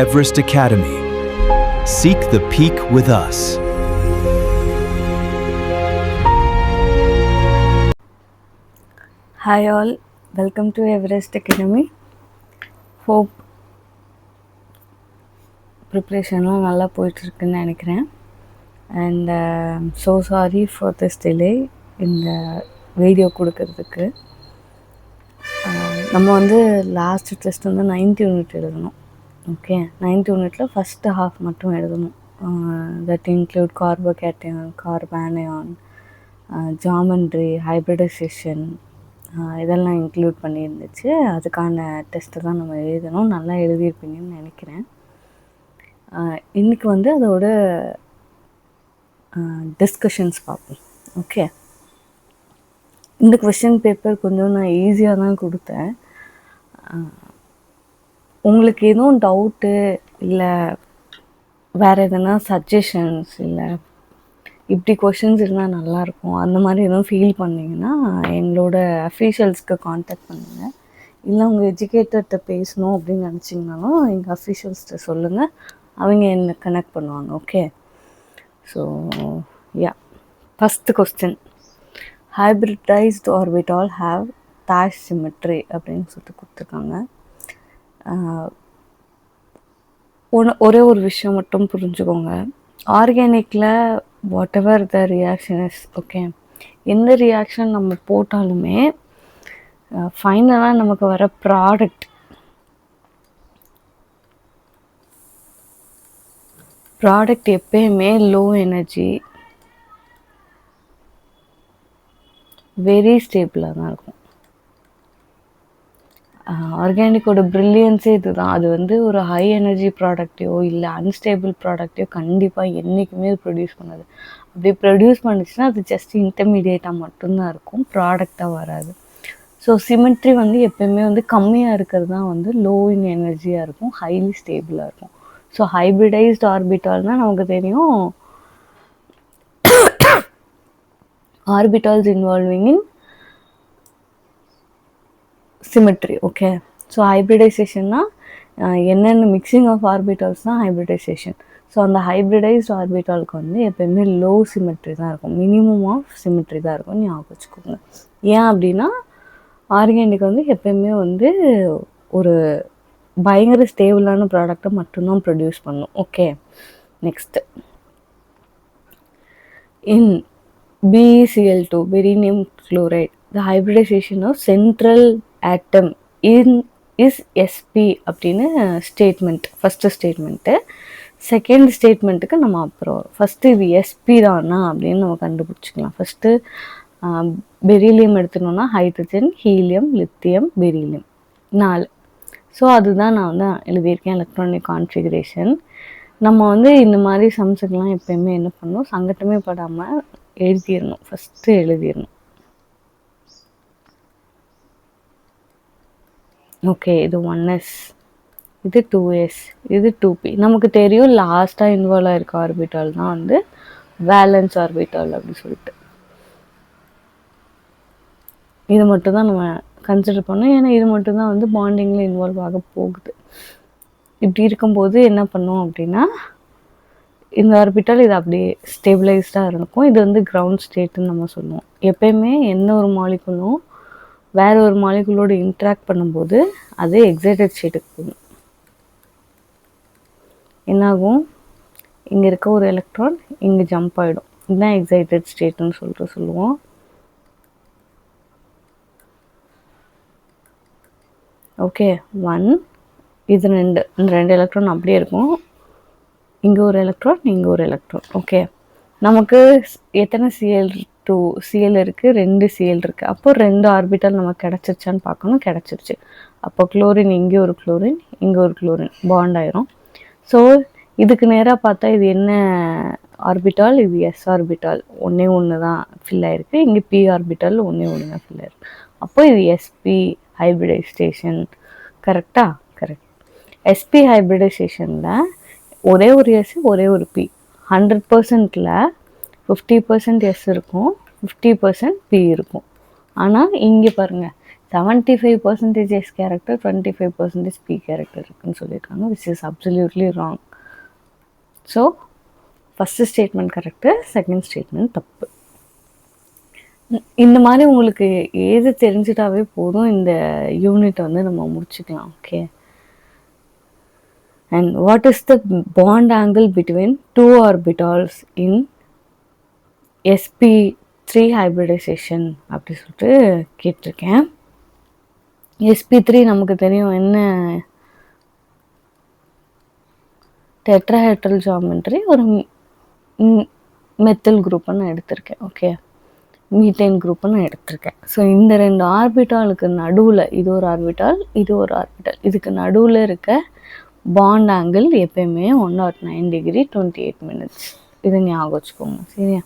Everest Academy. Seek the peak with us. Hi all, welcome to Everest Academy. Hope ப்ரிப்ரேஷன்லாம் நல்லா போயிட்டுருக்குன்னு நினைக்கிறேன். And so sorry for this delay இந்த video கொடுக்கறதுக்கு. நம்ம வந்து last test வந்து 9th unit எழுதணும். Okay, 9th யூனிட்டில் ஃபஸ்ட்டு ஹாஃப் மட்டும் எழுதணும். That include carbocation, carbanion, geometry, hybridisation, இதெல்லாம் இன்க்ளூட் பண்ணியிருந்துச்சு. அதுக்கான டெஸ்ட்டு தான் நம்ம எழுதணும். நல்லா எழுதியிருப்பீங்கன்னு நினைக்கிறேன். இன்றைக்கி வந்து அதோட டிஸ்கஷன்ஸ் பார்ப்போம். ஓகே, இந்த கொஷின் பேப்பர் கொஞ்சம் நான் ஈஸியாக தான் கொடுத்தேன். உங்களுக்கு எதுவும் டவுட்டு இல்லை வேறு எதனா சஜஷன்ஸ் இல்லை இப்படி கொஷின்ஸ் இருந்தால் நல்லாயிருக்கும் அந்த மாதிரி எதுவும் ஃபீல் பண்ணிங்கன்னா எங்களோட அஃபீஷியல்ஸ்க்கு காண்டாக்ட் பண்ணுங்கள். இல்லை உங்கள் எஜுகேட்டர்கிட்ட பேசணும் அப்படின்னு நினச்சிங்கனாலும் எங்கள் அஃபீஷியல்ஸ்கிட்ட சொல்லுங்கள், அவங்க என்ன கனெக்ட் பண்ணுவாங்க. Okay, so yeah, first question, hybridized orbital have dash symmetry அப்படின்னு சொல்லிட்டு கொடுத்துருக்காங்க. ஒரே ஒரு விஷயம் மட்டும் புரிஞ்சுக்கோங்க, ஆர்கானிக்கில் whatever the reaction is, okay, எந்த ரியாக்ஷன் நம்ம போட்டாலுமே ஃபைனலாக நமக்கு வர ப்ராடக்ட் எப்பயுமே லோ எனர்ஜி, வெரி ஸ்டேபிளாக தான் இருக்கும். ஆர்கானிக்கோட ப்ரில்லியன்ஸே இதுதான். அது வந்து ஒரு ஹை எனர்ஜி ப்ராடக்டையோ இல்லை அன்ஸ்டேபிள் ப்ராடக்டையோ கண்டிப்பாக என்றைக்குமே ப்ரொடியூஸ் பண்ணாது. அப்படி ப்ரொடியூஸ் பண்ணிச்சுன்னா அது ஜஸ்ட் இன்டர்மீடியேட்டாக மட்டும்தான் இருக்கும், ப்ராடக்டாக வராது. ஸோ சிமெட்ரி வந்து எப்போயுமே வந்து கம்மியாக இருக்கிறது தான் வந்து லோ இன் எனர்ஜியாக இருக்கும், ஹைலி ஸ்டேபிளாக இருக்கும். ஸோ ஹைப்ரிடைஸ்ட் ஆர்பிட்டால்னால் நமக்கு தெரியும், orbitals involving in symmetry. Okay, so ஹைப்ரிடைசேஷன்னா என்னென்ன மிக்சிங் ஆஃப் ஆர்பிட்டால்ஸ் தான் ஹைப்ரிடைசேஷன். ஸோ அந்த ஹைப்ரிடைஸ்ட் ஆர்பிட்டாலுக்கு வந்து எப்போயுமே லோ சிமெட்ரி தான் இருக்கும், மினிமம் ஆஃப் சிமெட்ரி தான் இருக்கும், ஞாபகம் வச்சுக்கோங்க. ஏன் அப்படின்னா ஆர்கானிக் வந்து எப்போயுமே வந்து ஒரு பயங்கர ஸ்டேபிளான ப்ராடக்டை மட்டும்தான் ப்ரொடியூஸ் பண்ணும். Okay, next, in BeCl2 beryllium chloride the hybridization of central atom is sp அப்படின்னு ஸ்டேட்மெண்ட், ஃபஸ்ட்டு ஸ்டேட்மெண்ட்டு. செகண்ட் ஸ்டேட்மெண்ட்டுக்கு நம்ம அப்புறம் ஃபஸ்ட்டு இது sp தானா அப்படின்னு நம்ம கண்டுபிடிச்சிக்கலாம். ஃபஸ்ட்டு பெரிலியம் எடுத்துனோன்னா hydrogen, helium, lithium, beryllium 4. So அதுதான் நான் வந்து எழுதியிருக்கேன், எலக்ட்ரானிக் கான்ஃபிகரேஷன். நம்ம வந்து இந்த மாதிரி சம்ஸுக்கெலாம் எப்போயுமே என்ன பண்ணணும், சங்கட்டமே படாமல் எழுதிடணும், ஃபஸ்ட்டு எழுதிடணும். ஓகே, இது 1s, இது 2s, இது 2p. நமக்கு தெரியும் லாஸ்ட்டாக இன்வால்வ் ஆகிருக்க ஆர்பிட்டால் தான் வந்து வேலன்ஸ் ஆர்பிட்டால் அப்படி சொல்லிட்டு. இது மட்டும் தான் நம்ம கன்சிடர் பண்ணோம், ஏன்னா இது மட்டும் தான் வந்து பாண்டிங்கில் இன்வால்வ் ஆக போகுது. இப்படி இருக்கும்போது என்ன பண்ணோம் அப்படின்னா, இந்த ஆர்பிட்டால் இது அப்படியே ஸ்டேபிளைஸ்டாக இருக்கும். இது வந்து கிரவுண்ட் ஸ்டேட்டுன்னு நம்ம சொல்லுவோம். எப்பயுமே எந்த ஒரு மாலிகுலும் வேறு ஒரு மாலிகுலோடு இன்ட்ராக்ட் பண்ணும்போது அது எக்ஸைட்டட் ஸ்டேட்டுக்கு போகும். என்னாகும், இங்கே இருக்க ஒரு எலக்ட்ரான் இங்கே ஜம்ப் ஆகிடும், இதுதான் எக்ஸைட்டட் ஸ்டேட்டுன்னு சொல்லுவோம். ஓகே, 1, இது 2, இந்த 2 எலக்ட்ரான் அப்படியே இருக்கும், இங்கே ஒரு எலக்ட்ரான், இங்கே ஒரு எலக்ட்ரான். ஓகே, நமக்கு எத்தனை Cl இருக்குது, 2 Cl இருக்குது. அப்போது 2 ஆர்பிட்டால் நமக்கு கிடச்சிருச்சான்னு பார்க்கணும், கிடச்சிருச்சு. அப்போ குளோரின், இங்கே ஒரு குளோரின், இங்கே ஒரு குளோரின் பாண்ட் ஆயிரும். ஸோ இதுக்கு நேராக பார்த்தா இது என்ன ஆர்பிட்டால், இது எஸ் ஆர்பிட்டால், ஒன்று தான் ஃபில் ஆகிருக்கு. இங்கே பி ஆர்பிட்டால் ஒன்று தான் ஃபில் ஆகிருக்கு. அப்போ இது sp ஹைப்ரிடைசேஷன். கரெக்டா? கரெக்ட். sp ஹைப்ரிடைசேஷனில் ஒரே ஒரு எஸ், ஒரே ஒரு பி. 100%ல் 50% எஸ் இருக்கும், 50% பி இருக்கும். ஆனால் இங்கே பாருங்கள், 75% S கேரக்டர் 25% P கேரக்டர் இருக்குன்னு சொல்லியிருக்காங்க, which is absolutely wrong. So first statement correct, second statement தப்பு. இந்த மாதிரி உங்களுக்கு ஏது தெரிஞ்சிட்டாவே போதும், இந்த யூனிட்டை வந்து நம்ம முடிச்சுக்கலாம். Okay. And what is the bond angle between two orbitals in sp3 hybridization அப்படி சொல்லிட்டு கேட்டிருக்கேன். sp3 நமக்கு தெரியும் என்ன, டெட்ராஹெட்ரல் ஜாமெட்ரி, ஒரு மெத்தில் குரூப்பை நான் எடுத்திருக்கேன். ஓகே, மீத்தேன் குரூப்பை நான் எடுத்திருக்கேன். ஸோ இந்த ரெண்டு ஆர்பிட்டாலுக்கு நடுவில், இது ஒரு ஆர்பிட்டால், இது ஒரு ஆர்பிட்டால், இதுக்கு நடுவில் இருக்க பாண்ட் ஆங்கிள் எப்பயுமே 109 டிகிரி 28 மினிட்ஸ். இதை ஞாபகம் வச்சுக்கோங்க, சரியா?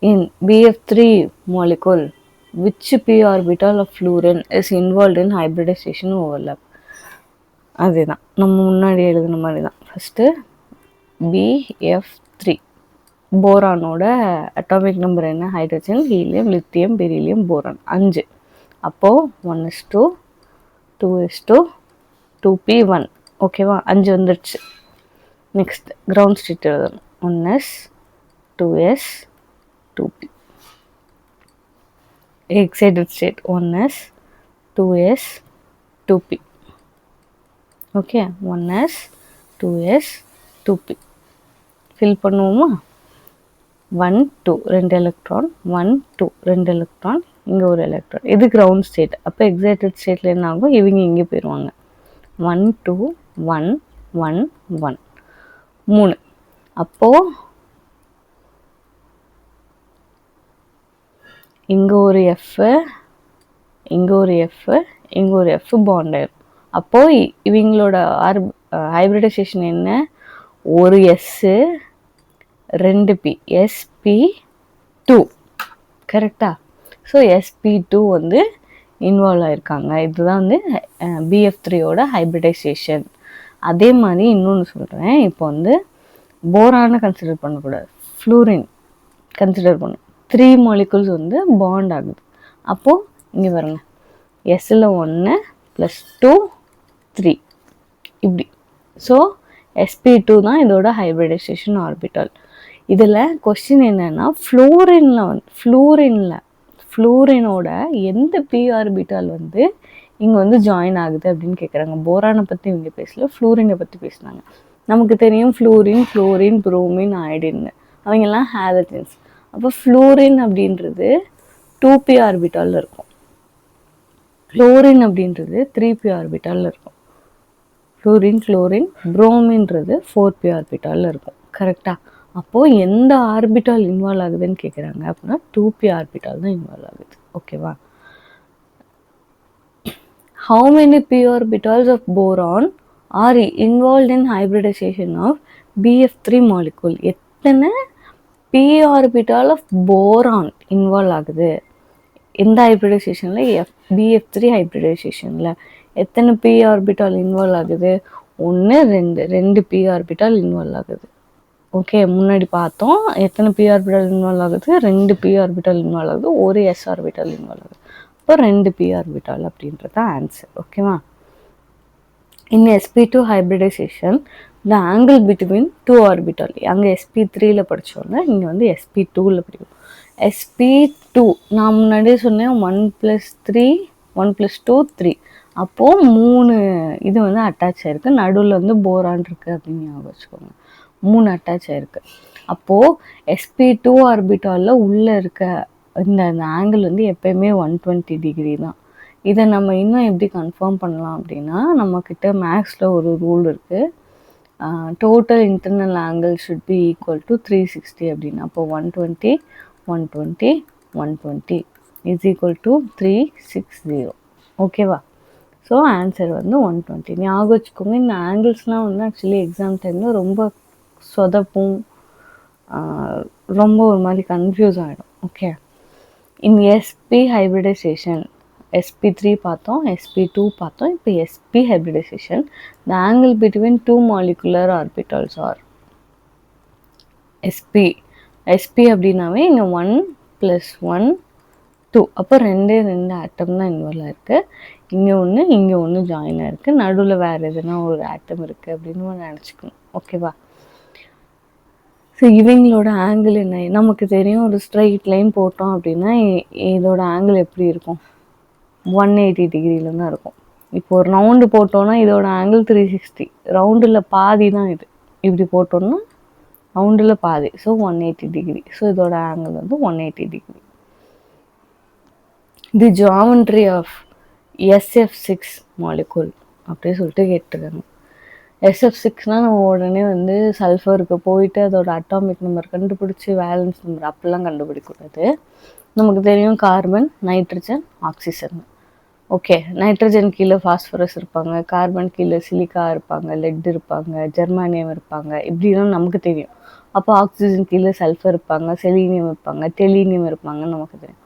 In BF3 molecule, which p orbital of fluorine is involved in hybridization overlap? அதுதான் நம்ம முன்னாடி எழுதுன மாதிரி தான். ஃபஸ்ட்டு BF3 போரானோட அட்டாமிக் நம்பர் என்ன? Hydrogen, helium, lithium, beryllium, boron 5. அப்போது 1:2, 2:2, 2p1. ஓகேவா? 5 வந்துடுச்சு. நெக்ஸ்ட் கிரவுண்ட் ஸ்டேட் எழுதணும். 1s, 2s, 2p. Excited state 1s, 2s, 2p. Okay, 1s, 2s, 2p. Fill பண்ணுவோமா? 1 2 2 எலக்ட்ரான், 1 2 2 எலக்ட்ரான், இங்கே ஒரு எலக்ட்ரான். இது கிரவுண்ட் ஸ்டேட். அப்போ எக்ஸைட்டட் ஸ்டேட்டில் என்ன ஆகும்? இவங்க இங்கே போயிடுவாங்க. 1 2 1 1 1 3. அப்போது இங்கே ஒரு எஃப், இங்கே ஒரு எஃப், இங்கே ஒரு எஃப் பாண்ட் ஆயிரும். அப்போது இவங்களோட ஹைப்ரிடைசேஷன் என்ன? ஒரு எஸ்ஸு 2p, sp2. கரெக்டா? ஸோ sp2 வந்து இன்வால்வ் ஆகிருக்காங்க. இதுதான் வந்து BF3யோட ஹைப்ரிடைசேஷன். அதே மாதிரி இன்னொன்று சொல்கிறேன். இப்போ வந்து போரானை கன்சிடர் பண்ணக்கூடாது, ஃப்ளூரின் கன்சிடர் பண்ணும். 3 மாலிகுல்ஸ் வந்து பாண்ட் ஆகுது. அப்போது இங்கே பாருங்க, எஸ்ஸில் 1 + 2 3 இப்படி. ஸோ sp2 தான் இதோட ஹைப்ரிடைசேஷன் ஆர்பிட்டால். இதில் கொஸ்டின் என்னென்னா, ஃப்ளூரினோட எந்த p ஆர்பிட்டால் வந்து இங்கே வந்து ஜாயின் ஆகுது அப்படின்னு கேட்குறாங்க. போரானை பற்றி இவங்க பேசல, ஃப்ளூரினை பற்றி பேசினாங்க. நமக்கு தெரியும் ஃப்ளூரின், குளோரின், புரோமின், அயோடின், அவங்கெல்லாம் ஹாலஜன்ஸ். அப்போ ஃப்ளூரின் அப்படின்றது 2p ஆர்பிட்டாலில் இருக்கும், குளோரின் அப்படின்றது 3p ஆர்பிட்டாலில் இருக்கும், ஃப்ளூரின், குளோரின், புரோமின்றது 4p ஆர்பிட்டாலில் இருக்கும். கரெக்டாக? அப்போது எந்த ஆர்பிட்டால் இன்வால்வ் ஆகுதுன்னு கேட்குறாங்க அப்படின்னா 2p ஆர்பிட்டால் தான் இன்வால்வ் ஆகுது. ஓகேவா? How many p orbitals of boron are involved in hybridization of BF3 molecule? எத்தனை p orbital of boron involve ஆகுது எந்த ஹைப்ரிடைசேஷனில்? BF3 ஹைப்ரிடைசேஷனில் எத்தனை p ஆர்பிட்டால் இன்வால்வ் ஆகுது? 1 2 p ஆர்பிட்டால் இன்வால்வ் ஆகுது. ஓகே, முன்னாடி பார்த்தோம் எத்தனை p ஆர்பிட்டால் இன்வால்வ் ஆகுது? 2 p ஆர்பிட்டால் இன்வால்வ் ஆகுது, ஒரு s ஆர்பிட்டால் இன்வால்வ் ஆகுது. இப்போ 2 p ஆர்பிட்டால் அப்படின்றது ஆன்சர். ஓகேவா? இன் sp2 hybridization the angle between 2 orbital, அங்கே sp3ல படித்தோம்னா இங்கே வந்து sp2ல படிக்கும். sp2 நான் முன்னாடியே சொன்னேன் 1 + 3 1 + 2 3. அப்போது 3 இது வந்து அட்டாச் ஆகிருக்கு, நடுவில் வந்து போரான் இருக்குது அப்படின்னு ஞாபகம் வச்சுக்கோங்க. 3 அட்டாச் ஆகிருக்கு. அப்போது sp2 ஆர்பிட்டாலில் உள்ளே இருக்க இந்த ஆங்கிள் வந்து எப்போயுமே 120 டிகிரி தான். இதை நம்ம இன்னும் எப்படி கன்ஃபார்ம் பண்ணலாம் அப்படின்னா, நம்மக்கிட்ட மேக்ஸில் ஒரு ரூல் இருக்குது, total internal angle should be equal to 360 அப்படின்னு. அப்போ 120 120 120 இஸ் ஈக்குவல் டு 360. ஓகேவா? ஸோ ஆன்சர் வந்து 120. ஞாபகம் வச்சுக்கோங்க. இந்த ஆங்கிள்ஸ்லாம் வந்து ஆக்சுவலி எக்ஸாம் டைமில் ரொம்ப சொதப்பும், ரொம்ப ஒரு மாதிரி கன்ஃபியூஸ் ஆகிடும். ஓகே, இன் sp ஹைப்ரிடைசேஷன் sp3 பார்த்தோம், sp2 பார்த்தோம், இப்போ sp hybridization the angle between 2 molecular orbitals are sp அப்படின்னாவே இங்கே 1 + 1 2. அப்போ 2 ஆட்டம் தான் இன்வால்வ் ஆயிருக்கு. இங்கே ஒன்று ஜாயின் ஆயிருக்கு. நடுவில் வேறு எதுனா ஒரு ஆட்டம் இருக்குது அப்படின்னு நினச்சிக்கணும். ஓகேவா? ஸோ இவங்களோட ஆங்கிள் என்ன? நமக்கு தெரியும், ஒரு ஸ்ட்ரைட் லைன் போட்டோம் அப்படின்னா இதோட ஆங்கிள் எப்படி இருக்கும்? 180 டிகிரியில் தான் இருக்கும். இப்போ ஒரு ரவுண்டு போட்டோன்னா இதோட ஆங்கிள் 360. ரவுண்டில் பாதி தான் இது. இப்படி போட்டோன்னா ரவுண்டில் பாதி. So 180 degree. ஸோ இதோட ஆங்கிள் வந்து 180 degree. The geometry of SF6 molecule அப்படியே சொல்லிட்டு கேட்டிருக்காங்க. SF6னால் நம்ம உடனே வந்து சல்ஃபருக்கு போயிட்டு அதோட அட்டாமிக் நம்பர் கண்டுபிடிச்சி வேலன்ஸ் நம்பர் அப்படிலாம் கண்டுபிடிக்கூடாது. நமக்கு தெரியும் carbon, nitrogen, oxygen. Okay, nitrogen கீழே ஃபாஸ்பரஸ் இருப்பாங்க, கார்பன் கீழே சிலிக்கா இருப்பாங்க, லெட் இருப்பாங்க, ஜெர்மானியம் இருப்பாங்க, இப்படிலாம் நமக்கு தெரியும். அப்போ ஆக்சிஜன் கீழே சல்ஃபர் இருப்பாங்க, செலீனியம் இருப்பாங்க, டெலீனியம் இருப்பாங்கன்னு நமக்கு தெரியும்.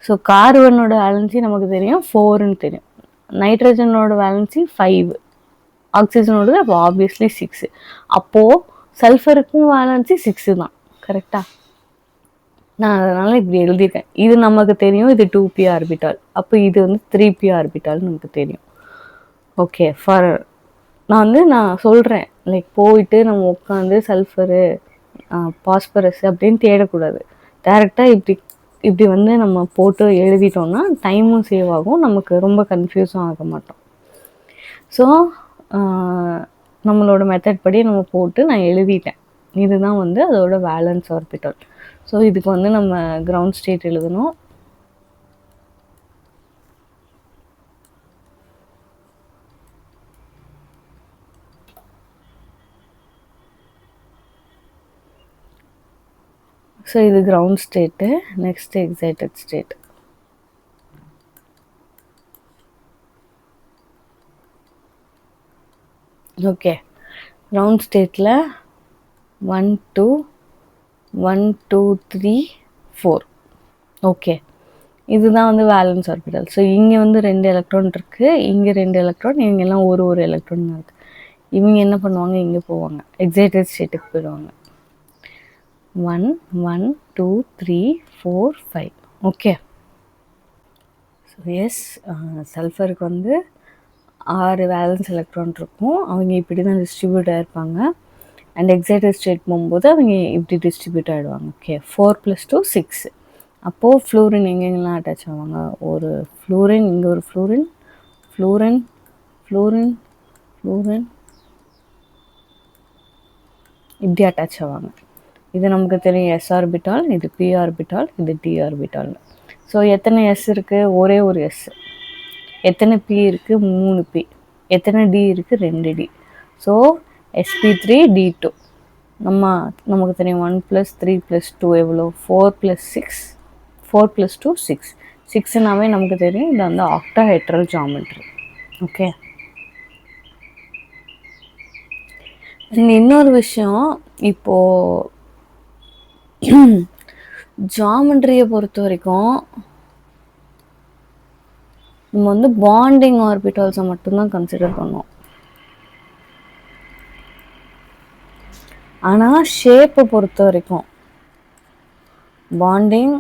ஸோ கார்பனோட வேலன்சி நமக்கு தெரியும் 4ன்னு தெரியும். நைட்ரஜனோட வேலன்சி 5, ஆக்சிஜனோட அப்போ ஆப்வியஸ்லி 6. அப்போது சல்ஃபருக்கும் வேலன்சி 6 தான். கரெக்டாக? நான் அதனால் இப்படி எழுதியிருக்கேன். இது நமக்கு தெரியும், இது 2p ஆர்பிட்டால். அப்போ இது வந்து 3p ஆர்பிட்டால்னு நமக்கு தெரியும். ஓகே, நான் சொல்கிறேன், லைக் போயிட்டு நம்ம உட்காந்து சல்ஃபரு பாஸ்பரஸ் அப்படின்னு தேடக்கூடாது. டேரெக்டாக இப்படி வந்து நம்ம போட்டு எழுதிட்டோம்னா டைமும் சேவ் ஆகும், நமக்கு ரொம்ப கன்ஃபியூஸும் ஆக மாட்டோம். ஸோ நம்மளோட மெத்தட் படி நம்ம போட்டு நான் எழுதிட்டேன். இதுதான் வந்து அதோட வேலன்ஸ் ஆர்பிட்டால். ஸோ இதுக்கு வந்து நம்ம கிரவுண்ட் ஸ்டேட் எழுதணும். ஸோ இது ground state. Next excited state. Okay, ground ஸ்டேட்டில் 1 2 1 2 3 4. ஓகே, இதுதான் வந்து வேலன்ஸ் ஆர்பிட்டல். ஸோ இங்கே வந்து 2 எலக்ட்ரான் இருக்குது, இங்கே 2 எலக்ட்ரான், இவங்கெல்லாம் ஒரு எலக்ட்ரான் இருக்குது. இவங்க என்ன பண்ணுவாங்க? இங்கே போவாங்க, எக்ஸைட்டட் ஸ்டேட்டுக்கு போயிடுவாங்க. 1 1 2 3 4 5. ஓகே, ஸோ எஸ், சல்ஃபருக்கு வந்து 6 வேலன்ஸ் எலக்ட்ரான் இருக்கும். அவங்க இப்படி தான் டிஸ்ட்ரிபியூட் ஆகிருப்பாங்க. அண்ட் எக்ஸைட்டட் ஸ்டேட் போகும்போது அவங்க இப்படி டிஸ்ட்ரிபியூட் ஆகிடுவாங்க. ஓகே, 4 + 2 6. அப்போது ஃப்ளூரின் எங்கெங்கெல்லாம் அட்டாச் ஆவாங்க? ஒரு ஃப்ளூரின், இங்கே ஒரு ஃப்ளூரின், ஃப்ளூரின், ஃப்ளூரின், ஃப்ளூரின், இப்படி அட்டாச் ஆவாங்க. இது நமக்கு தெரியும் S ஆர்பிட்டால், இது P ஆர்பிட்டால், இது D ஆர்பிட்டால். ஸோ எத்தனை S இருக்குது? ஒரே ஒரு S. எத்தனை P இருக்குது? 3 P. எத்தனை D இருக்குது? 2 D. So sp3 D2. நமக்கு தெரியும் 1 + 3 + 2 எவ்வளோ? 4 + 6. 4 + 2 6. 6னாவே நமக்கு தெரியும் இது வந்து ஆக்டாஹெட்ரல் ஜாமெட்ரி. ஓகே, இன்னொரு விஷயம், இப்போது ஜாமெட்ரியை பொறுத்த வரைக்கும் நம்ம வந்து பாண்டிங் ஆர்பிட்டால்ஸை மட்டும்தான் கன்சிடர் பண்ணுவோம். ஆனால் ஷேப்பை பொறுத்த வரைக்கும் பாண்டிங்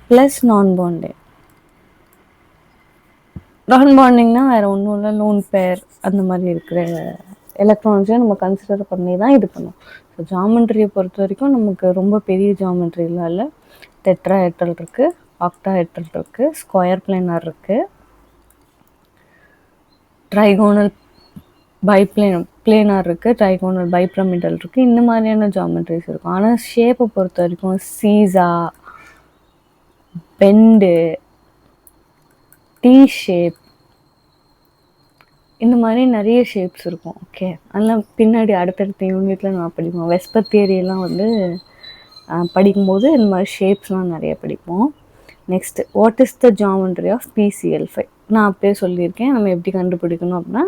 ப்ளஸ் நான் பாண்டிங். நான் பாண்டிங்னா வேறு ஒன்றும் இல்லை, லோன் பேர் அந்த மாதிரி இருக்கிற எலக்ட்ரான்ஸையும் நம்ம கன்சிடர் பண்ணி தான் இது பண்ணுவோம். ஸோ ஜாமெட்ரியை பொறுத்த வரைக்கும் நமக்கு ரொம்ப பெரிய ஜாமெட்ரிலாம் இல்லை. டெட்ராஹெட்ரல் இருக்குது, ஆக்டாஹெட்ரல் இருக்குது, ஸ்கொயர் பிளேனார் இருக்குது, ட்ரைகோனல் பிளேனார் இருக்குது, ட்ரைகோனல் பைப்ரமிடல் இருக்குது. இந்த மாதிரியான ஜாமெட்ரிஸ் இருக்கும். ஆனால் ஷேப்பை பொறுத்த வரைக்கும் சீசா, பெண்டு, டி ஷேப், இந்த மாதிரி நிறைய ஷேப்ஸ் இருக்கும். ஓகே, அதெல்லாம் பின்னாடி அடுத்தடுத்த யூனிட்டில் நான் படிப்போம். வெஸ்பர் தியரியெல்லாம் வந்து படிக்கும்போது இந்த மாதிரி ஷேப்ஸ்லாம் நிறைய படிப்போம். Next, what is the geometry of PCl5? நான் அப்படியே சொல்லியிருக்கேன். நம்ம எப்படி கண்டுபிடிக்கணும் அப்படின்னா,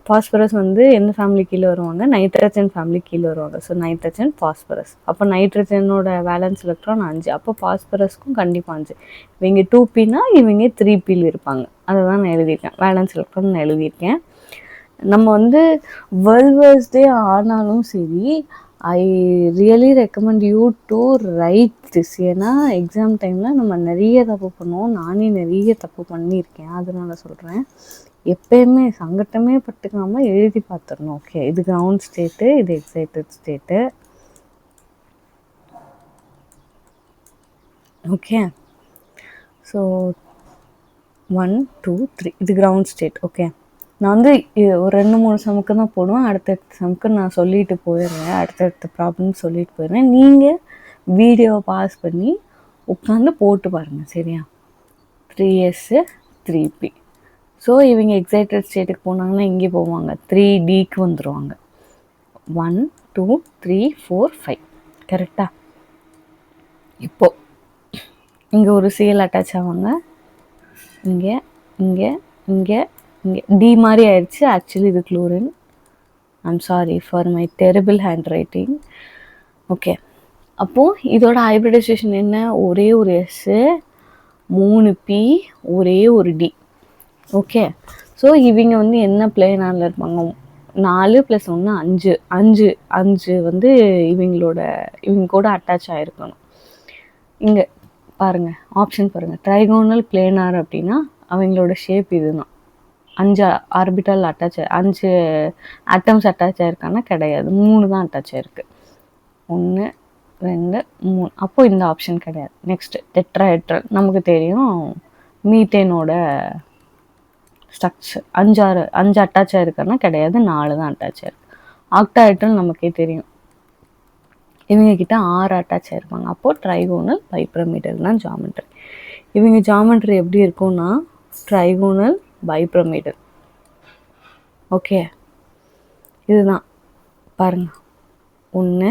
பாஸ்பரஸ் வந்து எந்த ஃபேமிலி கீழே வருவாங்க? நைட்ரஜன் ஃபேமிலி கீழே வருவாங்க. So nitrogen, phosphorus. அப்போ நைட்ரஜனோட வேலன்ஸ் எலக்ட்ரான் 5. அப்போ பாஸ்பரஸ்க்கும் கண்டிப்பாக 5. இவங்க 2Pனா இவங்க 3Pயில் இருப்பாங்க. அதை தான் நான் எழுதியிருக்கேன், வேலன்ஸ் எலக்ட்ரான் நான் எழுதியிருக்கேன். நம்ம வந்து வெல் வேர்ஸ்டே ஆனாலும் சரி, I really recommend you to right this. ஏன்னா எக்ஸாம் டைமில் நம்ம நிறைய தப்பு பண்ணுவோம். நானே நிறைய தப்பு பண்ணியிருக்கேன், அதனால சொல்கிறேன். எப்பயுமே சங்கட்டமே பட்டுக்காமல் எழுதி பார்த்துடணும். ஓகே, இது கிரவுண்ட் ஸ்டேட்டு, இது எக்ஸைட்டட் ஸ்டேட்டு. ஓகே, ஸோ 1 2 3 இது கிரவுண்ட் ஸ்டேட். ஓகே, நான் வந்து ஒரு 2-3 சமுக்கு தான் போடுவேன். அடுத்தடுத்த சமுக்கு நான் சொல்லிட்டு போயிடுறேன், அடுத்தடுத்த ப்ராப்ளம் சொல்லிட்டு போயிடுறேன். நீங்கள் வீடியோவை பாஸ் பண்ணி உட்காந்து போட்டு பாருங்கள், சரியா? 3S 3P. ஸோ இவங்க எக்ஸைட்டட் ஸ்டேட்டுக்கு போனாங்கன்னா இங்கே போவாங்க, 3Dக்கு வந்துடுவாங்க. 1 2 3 4 5. கரெக்டாக? இப்போது இங்கே ஒரு சிஎல் அட்டாச் ஆவாங்க, இங்கே இங்கே இங்கே இங்கே டி மாதிரி ஆயிடுச்சு. ஆக்சுவலி இது chlorine. I'm sorry for my terrible hand writing. Okay, அப்போது இதோட ஹைப்ரிடைசேஷன் என்ன? ஒரே ஒரு எஸ்ஸு, 3P, ஒரே ஒரு டி. ஓகே, ஸோ இவங்க வந்து என்ன பிளேனாரில் இருப்பாங்க? 4 + 1 5. 5 வந்து இவங்க கூட அட்டாச் ஆகிருக்கணும். இங்கே பாருங்கள், ஆப்ஷன் பாருங்கள். ட்ரைகோனல் பிளேனார் அப்படின்னா அவங்களோட ஷேப் இதுதான். 5 ஆர்பிட்டல் அட்டாச், 5 ஆட்டம்ஸ் அட்டாச் ஆகிருக்கான்னா கிடையாது, 3 தான் அட்டாச் ஆகிருக்கு. 1 2 3. அப்போது இந்த ஆப்ஷன் கிடையாது. Next tetrahedral. நமக்கு தெரியும் மீத்தேனோட ஸ்ட்ரக்சர். 5 அட்டாச் ஆகிருக்கான்னா கிடையாது, 4 தான் அட்டாச் ஆகிருக்கு. ஆக்டாஹெட்ரல் நமக்கே தெரியும், இவங்கக்கிட்ட 6 அட்டாச் ஆகிருப்பாங்க. அப்போது ட்ரைகோனல் பைபிரமிடல் தான் ஜாமெட்ரி. இவங்க ஜாமெட்ரி எப்படி இருக்கும்னா ட்ரைகோனல் பைபிரமிடல். ஓகே, இதுதான் பாருங்கள். 1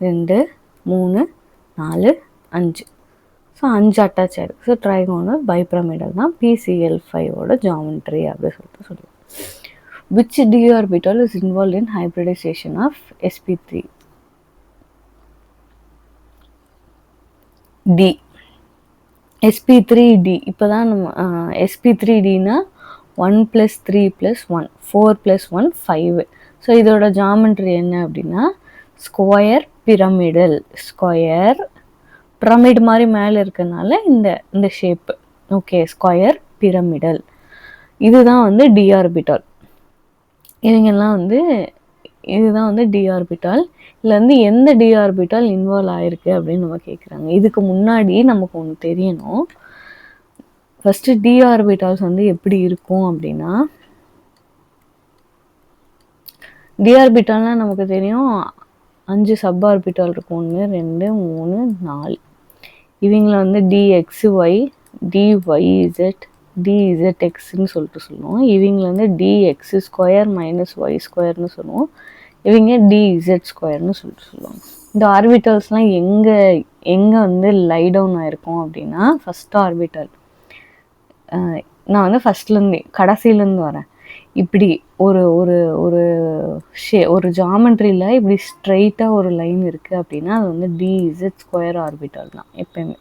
2 3 4 5. ஸோ 5 அட்டாச் ஆகிருக்கு. ஸோ ட்ரைகோனல் பைபிரமிடல் தான் PCl5ஓட ஜாமெட்ரி அப்படி சொல்லுவோம். Which d orbital is involved in hybridization of sp3? D. sp3d. இப்போ தான் நம்ம sp3dனா 1 + 3 + 1 4 + 1 5. ஸோ இதோட ஜாமெட்ரி என்ன அப்படின்னா ஸ்கொயர் பிரமிடல். ஸ்கொயர் பிரமிட் மாதிரி மேலே இருக்கனால இந்த ஷேப்பு. Okay, square pyramidal. இதுதான் வந்து டி ஆர்பிட்டால். இவங்கெல்லாம் வந்து இதுதான் வந்து டி ஆர்பிட்டால். இதில் வந்து எந்த டி ஆர்பிட்டால் இன்வால்வ் ஆகிருக்கு அப்படின்னு நம்ம கேட்குறாங்க. இதுக்கு முன்னாடி நமக்கு ஒன்று தெரியணும். ஃபஸ்ட்டு டி ஆர்பிட்டால்ஸ் வந்து எப்படி இருக்கும் அப்படின்னா, டி ஆர்பிட்டால்னால் நமக்கு தெரியும் 5 சப் ஆர்பிட்டால் இருக்கும். 1 2 3 4. இவங்கள வந்து DXY, DYZ, DZXன்னு சொல்லிட்டு சொல்லுவோம். இவங்கள வந்து DX² - Y² சொல்லுவோம். இவங்க DZ² சொல்லிட்டு சொல்லுவாங்க. இந்த ஆர்பிட்டல்ஸ்லாம் எங்கே வந்து லை டவுன் ஆகிருக்கும் அப்படின்னா, ஃபஸ்ட் ஆர்பிட்டல். நான் வந்து ஃபஸ்ட்லேருந்து கடைசியிலேருந்து வரேன். இப்படி ஒரு ஒரு ஒரு ஒரு ஜாமெட்ரியில் இப்படி ஸ்ட்ரைட்டாக ஒரு லைன் இருக்குது அப்படின்னா அது வந்து DZ² ஆர்பிட்டல் தான் எப்பயுமே.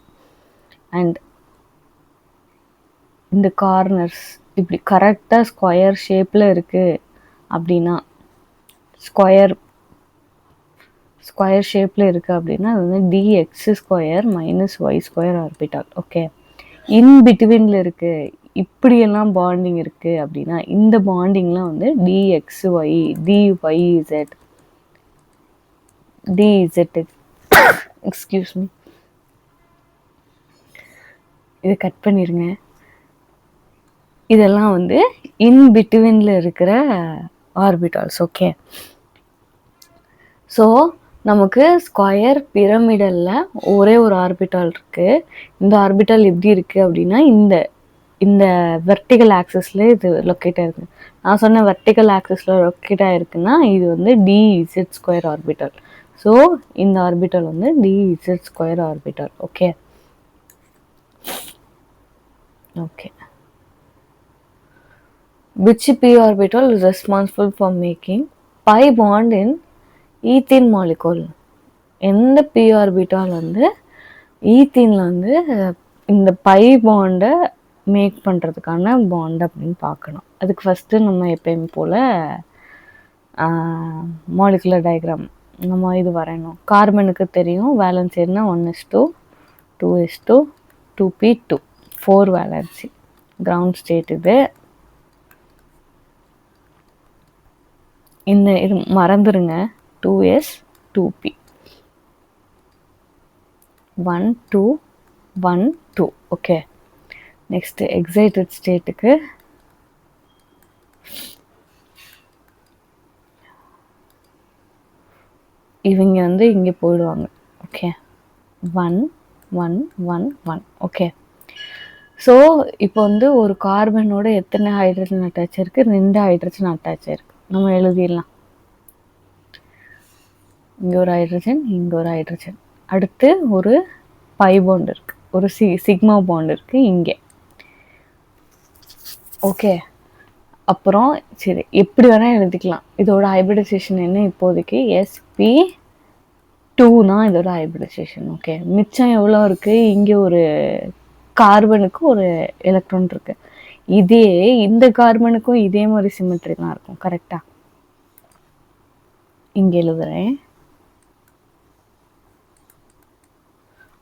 அண்ட் இந்த கார்னர்ஸ் இப்படி கரெக்டாக ஸ்கொயர் ஷேப்பில் இருக்குது அப்படின்னா, ஸ்கொயர் ஷேப்பில் இருக்குது அப்படின்னா அது வந்து DX² - Y² ஆர்பிட்டல். ஓகே, இன் பிட்வீனில் இருக்குது, இப்படியெல்லாம் பாண்டிங் இருக்குது அப்படின்னா இந்த பாண்டிங்லாம் வந்து DXY, DYZ, DZX. Excuse me, இதை கட் பண்ணிடுங்க. இதெல்லாம் வந்து இன் பிட்வீனில் இருக்கிற ஆர்பிட்டால்ஸ். ஓகே, ஸோ நமக்கு ஸ்கொயர் பிரமிடலில் ஒரே ஒரு ஆர்பிட்டால் இருக்குது. இந்த ஆர்பிட்டால் எப்படி இருக்குது அப்படின்னா இந்த வெர்டிகல் ஆக்சிஸில் இது லொக்கேட் ஆகிருக்கு. நான் சொன்ன வெர்டிகல் ஆக்சிஸில் லொக்கேட் ஆகிருக்குன்னா இது வந்து DZ² ஆர்பிட்டல். ஸோ இந்த ஆர்பிட்டல் வந்து DZ² orbital. Okay okay which p orbital is responsible for making pi bond in ethene molecule? எந்த p orbital வந்து ஈத்தீனில் வந்து இந்த பை பாண்டை மேக் பண்ணுறதுக்கான பாண்ட் அப்படின்னு பார்க்கணும். அதுக்கு ஃபஸ்ட்டு நம்ம எப்பயும் போல் மாலிகுலர் டயக்ராம் நம்ம இது வரையணும். கார்பனுக்கு தெரியும் வேலன்ஸ் என்ன 1s2 2s2 2p2 4 valency. Ground state இது. இந்த இது மறந்துடுங்க 2s 2p 1 2 1 2. Okay, next excited ஸ்டேட்டுக்கு இவங்க வந்து இங்கே போயிடுவாங்க. ஓகே, 1 1 1 1. ஓகே, ஸோ இப்போ வந்து ஒரு கார்பனோட எத்தனை ஹைட்ரஜன் அட்டாச் இருக்குது? 2 ஹைட்ரஜன் அட்டாச் ஆயிருக்கு. நம்ம எழுதிடலாம். இங்கே ஒரு ஹைட்ரஜன், இங்கே ஒரு ஹைட்ரஜன். அடுத்து ஒரு பை பாண்ட் இருக்குது, ஒரு சிக்மா பாண்ட் இருக்குது இங்கே. ஓகே, அப்புறம் சரி எப்படி வேணால் எழுதிக்கலாம். இதோட ஹைபிரிடைசேஷன் என்ன இப்போதைக்கு? sp2 தான் இதோட ஹைபிரிடைசேஷன். ஓகே, மிச்சம் எவ்வளோ இருக்குது? இங்கே ஒரு கார்பனுக்கு ஒரு எலக்ட்ரான் இருக்கு. இதே இந்த கார்பனுக்கும் இதே மாதிரி சிமெட்ரி தான் இருக்கும். கரெக்டா? இங்கே எழுதுறேன்.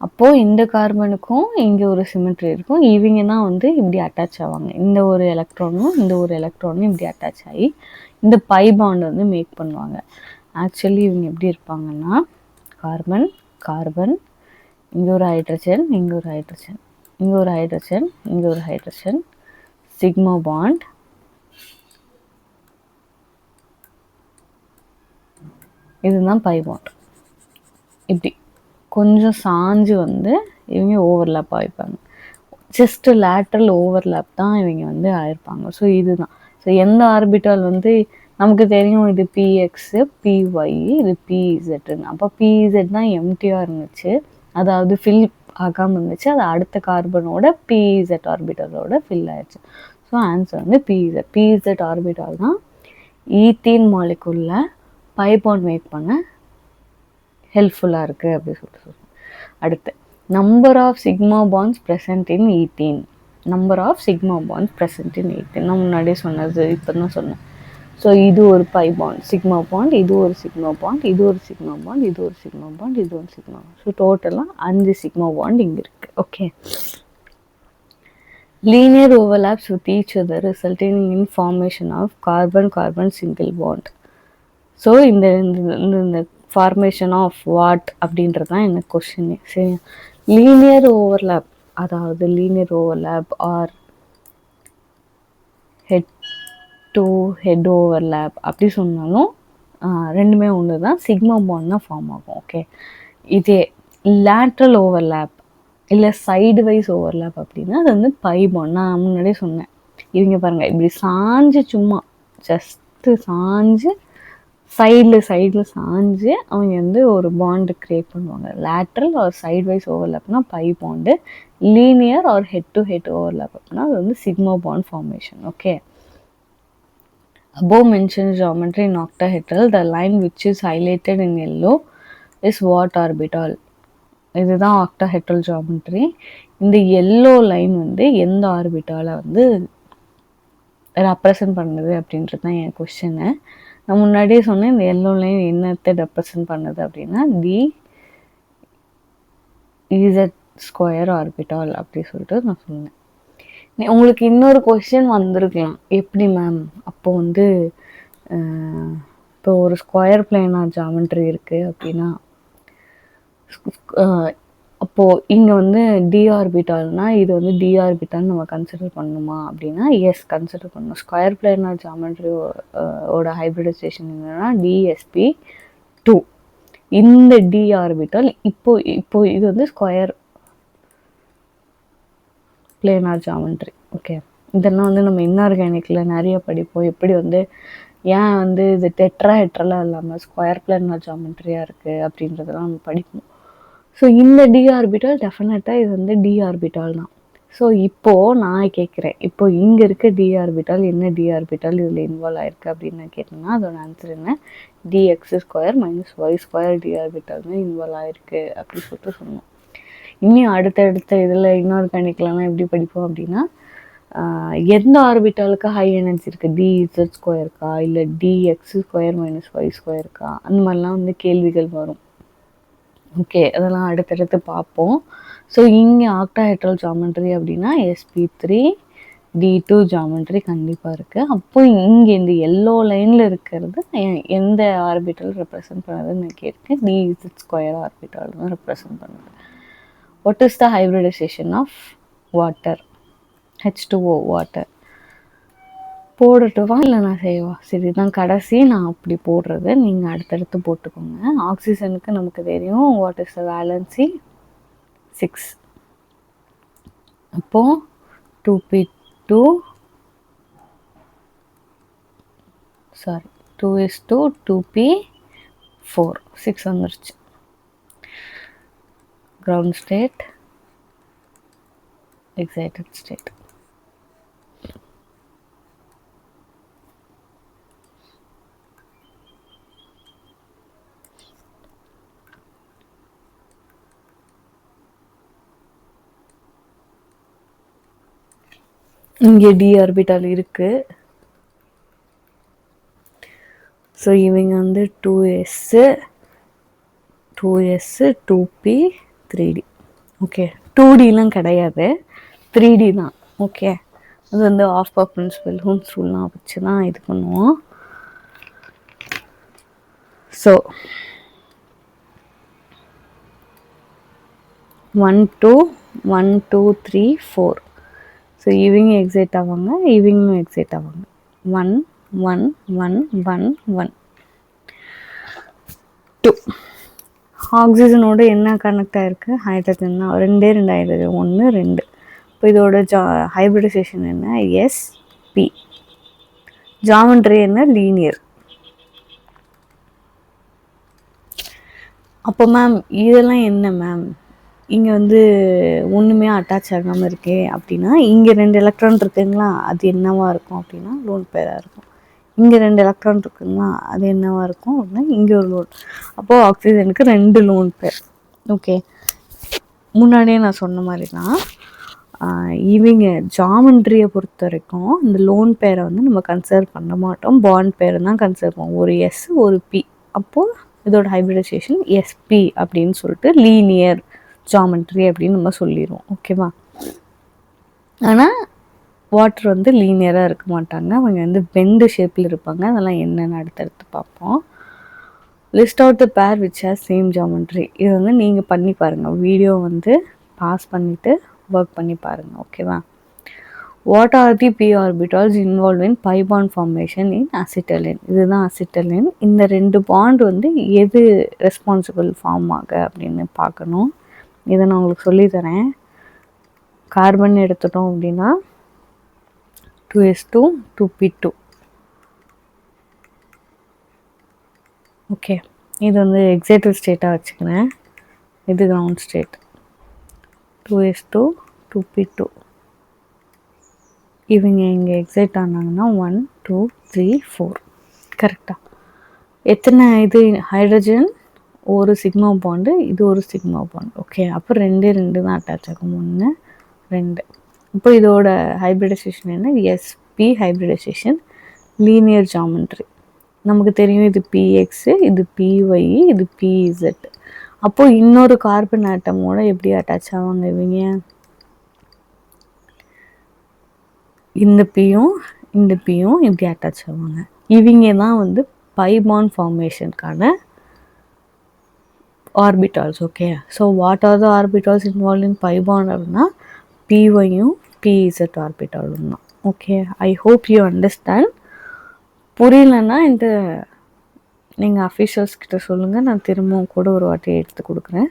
அப்போது இந்த கார்பனுக்கும் இங்கே ஒரு சிமெட்ரி இருக்கும். இவங்க தான் வந்து இப்படி அட்டாச் ஆவாங்க. இந்த ஒரு எலக்ட்ரானும் இந்த ஒரு எலக்ட்ரானும் இப்படி அட்டாச் ஆகி இந்த பை பாண்ட் வந்து மேக் பண்ணுவாங்க. ஆக்சுவலி இவங்க எப்படி இருப்பாங்கன்னா கார்பன் கார்பன், இங்கே ஒரு ஹைட்ரஜன், இங்கே ஒரு ஹைட்ரஜன், இங்கே ஒரு ஹைட்ரஜன், இங்கே ஒரு ஹைட்ரஜன், சிக்மா பாண்ட், இதுதான் பை பாண்ட். இப்படி கொஞ்சம் சாஞ்சு வந்து இவங்க ஓவர்லேப் ஆகிப்பாங்க. ஜஸ்ட் லேட்ரல் ஓவர்லேப் தான் இவங்க வந்து ஆயிருப்பாங்க. ஸோ இதுதான். ஸோ எந்த ஆர்பிட்டால் வந்து நமக்கு தெரியும், இது பிஎக்ஸு பிஒய், இது பிஇசட்னு. அப்போ பிஇசட் தான் எம்டிஆர் இருந்துச்சு, அதாவது ஃபில் ஆகாமல் இருந்துச்சு. அது அடுத்த கார்பனோட பிஇசட் ஆர்பிட்டாலோட ஃபில் ஆயிடுச்சு. ஸோ ஆன்சர் வந்து பிஇசட். பிஇசட் ஆர்பிட்டால் தான் ஈத்தீன் மாலிகுலில் பை பாண்ட் மேக் பண்ண ஹெல்ப்ஃபுல்லாக இருக்குது அப்படின்னு சொல்லிட்டு. அடுத்து number of sigma bonds present in ethene. Number of sigma bonds present in ethene நான் முன்னாடியே சொன்னது, இப்போ தான் சொன்னேன். ஸோ இது ஒரு பை பாண்ட் சிக்மா பாண்ட், இது ஒரு சிக்மா பாண்ட், இது ஒரு சிக்மா பாண்ட், இது ஒரு சிக்மா பாண்ட், இது ஒரு சிக்மா பாண்ட். ஸோ டோட்டலாக 5 சிக்மா பாண்ட் இங்கே இருக்குது. Okay, linear overlaps with each other resulting in formation of carbon-carbon single bond. So இந்த ஃபார்மேஷன் ஆஃப் வாட் அப்படின்றது தான் எனக்கு கொஷின். சரி, லீனியர் ஓவர்லேப், அதாவது linear overlap or head to head overlap அப்படி சொன்னாலும் ரெண்டுமே ஒன்று தான், சிக்மா பாண்ட் தான் ஃபார்ம் ஆகும். ஓகே, இதே லேட்ரல் ஓவர்லேப் இல்லை சைடு வைஸ் ஓவர்லேப் அப்படின்னா அது வந்து பை பாண்ட். நான் முன்னாடியே சொன்னேன், இவங்க பாருங்கள் இப்படி சாஞ்சு, சும்மா ஜஸ்ட்டு சாஞ்சு சைடில் சாஞ்சு அவங்க வந்து ஒரு பாண்டு க்ரியேட் பண்ணுவாங்க. லேட்ரல் ஆர் சைடு வைஸ் ஓவர்லேப்னா pi bond, linear or head to head overlap அப்படின்னா அது வந்து sigma bond formation. Okay, above mentioned geometry in octahedral, the line which is highlighted in yellow is what orbital? இதுதான் octahedral geometry. இந்த yellow line வந்து எந்த ஆர்பிட்டாலை வந்து represent பண்ணுது அப்படின்றது தான் என் கொஸ்டின்னு. நான் முன்னாடியே சொன்னேன், இந்த எல்லோ லைன் என்னத்தை ரெப்ரசன்ட் பண்ணுது அப்படின்னா டி இசட் ஸ்கொயர் ஆர்பிட்டால் அப்படி சொல்லிட்டு நான் சொன்னேன். உங்களுக்கு இன்னொரு கொஸ்டின் வந்திருக்கலாம், எப்படி மேம் அப்போ வந்து இப்போ ஒரு ஸ்கொயர் பிளேனார் ஜியாமெட்ரி இருக்குது அப்படின்னா அப்போது இங்கே வந்து டி ஆர்பிட்டால்னால் இது வந்து டி ஆர்பிட்டால்னு நம்ம கன்சிடர் பண்ணணுமா அப்படின்னா எஸ், கன்சிடர் பண்ணணும். ஸ்கொயர் பிளேனார் ஜியாமெட்ரி ஓட ஹைப்ரிடைசேஷன் என்னென்னா DsP2. இந்த டி ஆர்பிட்டால் இப்போ இது வந்து ஸ்கொயர் பிளேனார் ஜியாமெட்ரி. ஓகே, இதெல்லாம் வந்து நம்ம இன்ஆர்கானிக்கில் நிறைய படிப்போம். எப்படி வந்து ஏன் வந்து இது டெட்ராஹெட்ரலாக இல்லாமல் ஸ்கொயர் பிளேனார் ஜியாமெட்ரியாக இருக்குது அப்படின்றதெல்லாம் நம்ம படிப்போம். ஸோ இந்த டி ஆர்பிட்டால் டெஃபினட்டாக இது வந்து டி ஆர்பிட்டால் தான். ஸோ இப்போது நான் கேட்குறேன், இப்போது இங்கே இருக்க டி ஆர்பிட்டால் என்ன டி ஆர்பிட்டால் இதில் இன்வால்வ் ஆயிருக்கு அப்படின்னு நான் கேட்டேன்னா அதோட ஆன்சர் என்ன? dx² - y² டி ஆர்பிட்டால் தான் இன்வால்வ் ஆயிருக்கு அப்படி சொல்லிட்டு சொன்னோம். இன்னும் அடுத்தடுத்த இதில் இன்ஆர்கானிக்லாம் எப்படி படிப்போம் அப்படின்னா எந்த ஆர்பிட்டாலுக்கு ஹை எனர்ஜி இருக்குது, dz ஸ்கொயருக்கா இல்லை dx ஸ்கொயர் மைனஸ் y ஸ்கொயருக்கா, அந்த மாதிரிலாம் வந்து கேள்விகள் வரும். ஓகே, அதெல்லாம் அடுத்தடுத்து பார்ப்போம். ஸோ இங்கே ஆக்டாஹெட்ரல் ஜாமெட்ரி அப்படின்னா sp3 d2 ஜாமெட்ரி கண்டிப்பாக இருக்குது. அப்போ இங்கே இந்த எல்லோ லைனில் இருக்கிறது எந்த ஆர்பிட்டல் ரெப்ரசன்ட் பண்ணுறதுன்னு நான் கேட்குறேன். dz ஸ்கொயர் ஆர்பிட்டல் தான் ரெப்ரசன்ட் பண்ணுது. What is the hybridisation of water? H2O water. போடட்டுவா இல்லை நான் செய்வா? சரி, தான் கடைசி நான் அப்படி போடுறது, நீங்கள் அடுத்தடுத்து போட்டுக்கோங்க. ஆக்சிஜனுக்கு நமக்கு தெரியும் வாட் இஸ் த வேலன்சி 6. அப்போது 2p2 சாரி 2:2p4 6 வந்துருச்சு. Ground state, excited state. இங்கே டி ஆர்பிட்டால் இருக்குது. ஸோ இவங்க வந்து 2s 2p 3d. ஓகே, 2dலாம் கிடையாது, 3d தான். ஓகே, அது வந்து ஆஃப் பவர் பிரின்சிபல், ஹோம்ஸ் ரூல்லாம் வச்சு தான் இது பண்ணுவோம். ஸோ 1 2 3 4. ஸோ இவங்க எக்ஸைட் ஆவாங்க, இவங்களும் எக்ஸைட் ஆவாங்க. 1 1 1 1 1 2. ஆக்சிஜனோட என்ன கனெக்ட் ஆகிருக்கு? ஹைட்ரஜன் தான். 2 ஹைட்ரஜன், 1 2. இப்போ இதோட ஹைப்ரிடைசேஷன் என்ன? sp. ஜாமெட்ரி என்ன? லீனியர். அப்போ மேம் இதெல்லாம் என்ன மேம், இங்கே வந்து ஒன்றுமே அட்டாச் ஆகாமல் இருக்கே அப்படின்னா, இங்கே 2 எலக்ட்ரான் இருக்குங்களா, அது என்னவா இருக்கும் அப்படின்னா லோன் பேராக இருக்கும். இங்கே 2 எலக்ட்ரான் இருக்குங்களா, அது என்னவா இருக்கும் அப்படின்னா இங்கே ஒரு லோன். அப்போது ஆக்சிஜனுக்கு 2 லோன் பேர். ஓகே, முன்னாடியே நான் சொன்ன மாதிரி தான் இவங்க ஜாமெட்ரியை பொறுத்த வரைக்கும் இந்த லோன் பேரை வந்து நம்ம கன்சிடர் பண்ண மாட்டோம், பாண்ட் பேரை தான் கன்சிடர் பண்ணுவோம். ஒரு s ஒரு p. அப்போது இதோட ஹைப்ரிடைசேஷன் sp அப்படின்னு சொல்லிட்டு லீனியர் ஜாமெட்ரி அப்படின்னு நம்ம சொல்லிடுவோம். ஓகேவா? ஆனால் வாட்டர் வந்து லீனியராக இருக்க மாட்டாங்க, அவங்க வந்து பெண்டு ஷேப்பில் இருப்பாங்க. அதெல்லாம் என்னென்னு அடுத்தடுத்து பார்ப்போம். லிஸ்ட் அவுட் த பேர் விச் ஹேஸ் சேம் ஜாமெட்ரி. இது வந்து நீங்கள் பண்ணி பாருங்கள், வீடியோ வந்து பாஸ் பண்ணிவிட்டு ஒர்க் பண்ணி பாருங்கள். ஓகேவா? What are the p orbitals involve in pi bond formation in acetylene? இதுதான் அசிட்டலின். இந்த 2 பாண்ட் வந்து எது ரெஸ்பான்சிபிள் ஃபார்ம் ஆக அப்படின்னு பார்க்கணும். இதை நான் உங்களுக்கு சொல்லித்தரேன். கார்பன் எடுத்துட்டோம் அப்படின்னா 2s2 2p2. ஓகே, இது வந்து எக்ஸைட்டட் ஸ்டேட்டாக வச்சுக்கிறேன். இது கிரவுண்ட் ஸ்டேட். 2s2 2p2. இவங்க இங்கே எக்ஸைட் ஆனாங்கன்னா 1 2 3 4. கரெக்டாக எத்தனை இது ஹைட்ரஜன்? ஒரு சிக்மா பாண்டு, இது ஒரு சிக்மா பாண்டு. ஓகே, அப்போ 2 2 தான் அட்டாச் ஆகும். 1 2. இப்போ இதோட ஹைப்ரிடைசேஷன் என்ன? sp hybridization linear geometry. நமக்கு தெரியும் இது px, இது py, இது pz. அப்போது இன்னொரு கார்பன் ஆட்டமோட எப்படி அட்டாச் ஆவாங்க இவங்க? இந்த பியும் இந்த பியும் இப்படி அட்டாச் ஆவாங்க. இவங்க தான் வந்து பை பாண்ட் ஃபார்மேஷனுக்கான orbitals. Okay, so what are the orbitals involve in pi bond அப்படின்னா pyயும் pz ஆர்பிட்டாலும் தான். Okay, I hope you understand. புரியலன்னா இந்த நீங்கள் அஃபிஷியல்ஸ் கிட்ட சொல்லுங்கள், நான் திரும்பவும் கூட ஒரு வாட்டி எடுத்து கொடுக்குறேன்.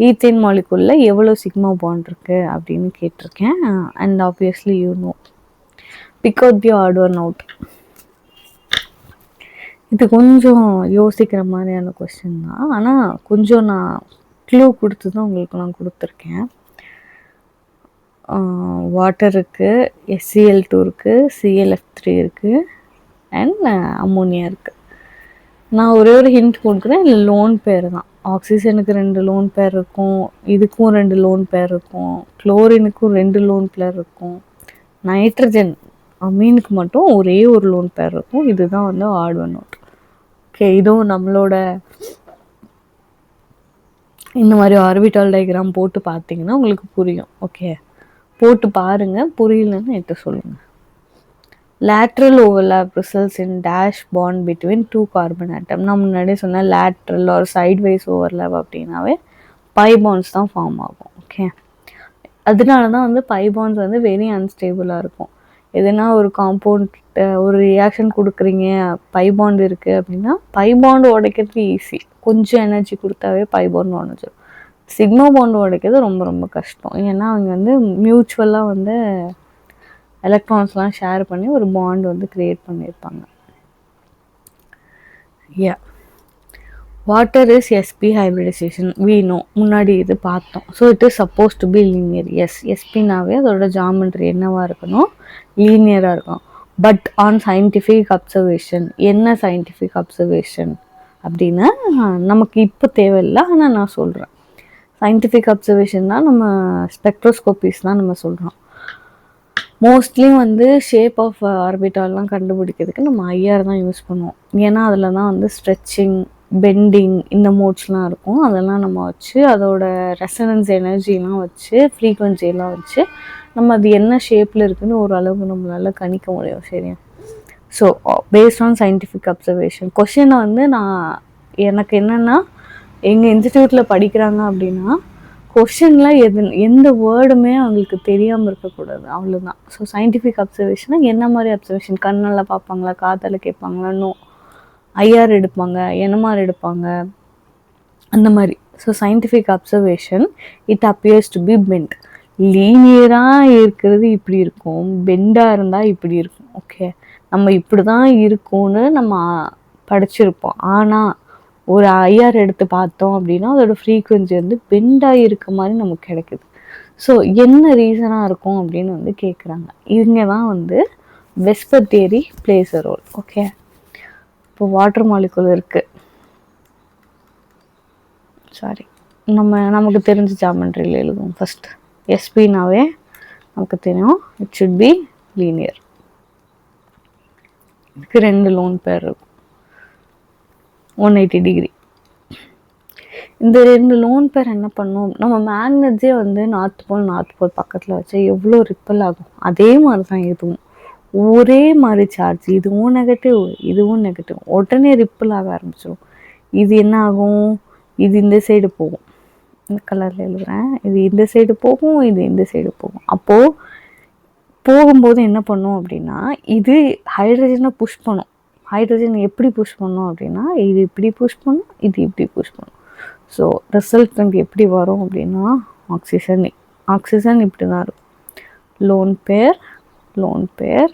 ஈத்தேன் மாலிகுலில் எவ்வளோ சிக்மா பாண்ட் இருக்குது அப்படின்னு கேட்டிருக்கேன். And obviously you know, pick out the odd one out. இது கொஞ்சம் யோசிக்கிற மாதிரியான கொஸ்டின் தான், ஆனால் கொஞ்சம் நான் க்ளூ கொடுத்து தான் உங்களுக்கு நான் கொடுத்துருக்கேன். வாட்டர் இருக்குது, SCl2 இருக்குது, ClF3 இருக்குது, அண்ட் அம்மோனியா இருக்குது. நான் ஒரே ஒரு ஹிண்ட் கொடுக்குறேன், இல்லை லோன் பேர் தான். ஆக்சிஜனுக்கு 2 லோன் பேர் இருக்கும், இதுக்கும் 2 லோன் பேர் இருக்கும், குளோரினுக்கும் 2 லோன் பேர் இருக்கும், நைட்ரஜன் அமீனுக்கு மட்டும் ஒரே ஒரு லோன் பேர் இருக்கும். இதுதான் வந்து ஆட் ஒன் அவுட். ஓகே, இதுவும் நம்மளோட இந்த மாதிரி ஆர்பிட்டால் டயக்ராம் போட்டு பார்த்தீங்கன்னா உங்களுக்கு புரியும். ஓகே, போட்டு பாருங்கள், புரியலன்னு என்கிட்ட சொல்லுங்கள். lateral overlap results in dash bond between two carbon atom. நான் முன்னாடியே சொன்ன lateral or sideways overlap அப்படின்னாவே பை பாண்ட்ஸ் தான் ஃபார்ம் ஆகும். ஓகே, அதனால தான் வந்து பை பாண்ட்ஸ் வந்து வெரி அன்ஸ்டேபிளாக இருக்கும். எதுனா ஒரு காம்பவுண்ட் ஒரு ரியாக்ஷன் கொடுக்குறீங்க, பை பாண்ட் இருக்குது அப்படின்னா பை பாண்டு உடைக்கிறது ஈஸி, கொஞ்சம் எனர்ஜி கொடுத்தாவே பை பாண்ட் உடைச்சிடும். சிக்மா பாண்டு உடைக்கிறது ரொம்ப ரொம்ப கஷ்டம். ஏன்னா அவங்க வந்து மியூச்சுவலாக வந்து எலக்ட்ரான்ஸ்லாம் ஷேர் பண்ணி ஒரு பாண்ட் வந்து க்ரியேட் பண்ணியிருப்பாங்க. Yeah, water is sp hybridisation we know, முன்னாடி இது பார்த்தோம். So it is suppose to be linear. sp-நாவே அதோட ஜாமெட்ரி என்னவாக இருக்கணும், லீனியராக இருக்கும். பட் ஆன் சயின்டிஃபிக் அப்சர்வேஷன், என்ன சயின்டிஃபிக் அப்சர்வேஷன் அப்படின்னா நமக்கு இப்போ தேவையில்லை, ஆனால் நான் சொல்கிறேன். சயின்டிஃபிக் அப்சர்வேஷன் தான் நம்ம ஸ்பெக்ட்ரோஸ்கோபிஸ் தான் நம்ம சொல்கிறோம். மோஸ்ட்லி வந்து ஷேப் ஆஃப் ஆர்பிட்டால்லாம் கண்டுபிடிக்கிறதுக்கு நம்ம ஐஆர் தான் யூஸ் பண்ணுவோம். ஏன்னா அதில் தான் வந்து ஸ்ட்ரெச்சிங், பெண்டிங் இந்த மோட்ஸ்லாம் இருக்கும். அதெல்லாம் நம்ம வச்சு அதோட ரெசனன்ஸ் எனர்ஜிலாம் வச்சு ஃப்ரீக்வன்சியெல்லாம் வச்சு நம்ம அது என்ன ஷேப்பில் இருக்குதுன்னு ஓரளவுக்கு நம்மளால் கணிக்க முடியும். சரியா? So based on scientific observation. கொஷினை வந்து எனக்கு என்னென்னா, எங்கள் இன்ஸ்டிடியூட்டில் படிக்கிறாங்க அப்படின்னா கொஷினில் எந்த வேர்டுமே அவங்களுக்கு தெரியாமல் இருக்கக்கூடாது, அவ்வளோதான். ஸோ சயின்டிஃபிக் அப்சர்வேஷனாக என்ன மாதிரி அப்சர்வேஷன், கண்ணால் பார்ப்பாங்களா, காதால் கேட்பாங்களா, நோ, ஐஆர் எடுப்பாங்க, என்எம்ஆர் எடுப்பாங்க, அந்த மாதிரி. So scientific observation it appears to be bent. லீனியராக இருக்கிறது இப்படி இருக்கும், பெண்டாக இருந்தால் இப்படி இருக்கும். ஓகே, நம்ம இப்படி தான் இருக்கும்னு நம்ம படிச்சிருப்போம். ஆனால் ஒரு ஐஆர் எடுத்து பார்த்தோம் அப்படின்னா அதோட ஃப்ரீக்குவென்சி வந்து பெண்டாக இருக்க மாதிரி நமக்கு கிடைக்குது. ஸோ என்ன ரீசனாக இருக்கும் அப்படின்னு வந்து கேட்குறாங்க. இவங்க தான் வந்து VSEPR theory plays a role. Okay, இப்போ வாட்டர் மாலிகுல் இருக்குது, சாரி, நமக்கு தெரிஞ்ச ஜாமெட்ரியில் எழுதுவோம். ஃபஸ்ட்டு sp-நாவே நமக்கு தெரியும், இட் ஷுட் பி லீனியர். இதுக்கு 2 லோன் பேர் இருக்கும், 180 டிகிரி. இந்த 2 லோன் பேர் என்ன பண்ணும், நம்ம மேக்னெட்ஸே வந்து நார்த் போல் பக்கத்தில் வச்சா எவ்வளோ ரிப்பல் ஆகும், அதே மாதிரி தான் இதுவும். ஒரே மாதிரி சார்ஜ், இதுவும் நெகட்டிவ் இதுவும் நெகட்டிவ், உடனே ரிப்பல் ஆக ஆரம்பிச்சிடும். இது என்ன ஆகும், இது இந்த சைடு போகும், இந்த கலரில் எழுதுகிறேன், இது இந்த சைடு போகும், இது இந்த சைடு போகும். அப்போது போகும்போது என்ன பண்ணும் அப்படின்னா, இது ஹைட்ரஜனை புஷ் பண்ணும். ஹைட்ரஜன் எப்படி புஷ் பண்ணும் அப்படின்னா, இது இப்படி புஷ் பண்ணும், இது இப்படி புஷ் பண்ணும். ஸோ ரிசல்ட் வந்து எப்படி வரும் அப்படின்னா, ஆக்சிஜன் இப்படி தான் இருக்கும், லோன் பேர்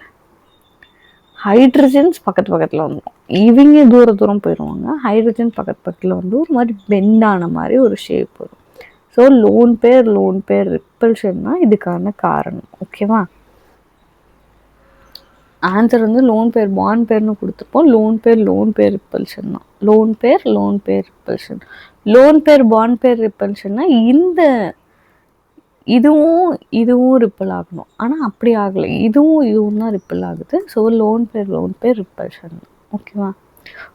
ஹைட்ரஜன்ஸ் பக்கத்தில் வந்துடும். இவங்க தூரம் போயிடுவாங்க, ஹைட்ரஜன் பக்கத்தில் வந்து ஒரு மாதிரி பெண்டான மாதிரி ஒரு ஷேப் வரும். ஸோ லோன் பேர் ரிப்பல்ஷன் தான் இதுக்கான காரணம். ஓகேவா? ஆன்சர் வந்து லோன் பேர் பாண்ட் பேர்னு கொடுத்துப்போம். லோன் பேர் ரிப்பல்ஷன் தான். Lone pair repulsion. Lone pair bond pair ரிப்பல்ஷன்னா இந்த இதுவும் ரிப்பல் ஆகணும், ஆனால் அப்படி ஆகலை, இதுவும் தான் ரிப்பல் ஆகுது. So lone pair repulsion. ஓகேவா?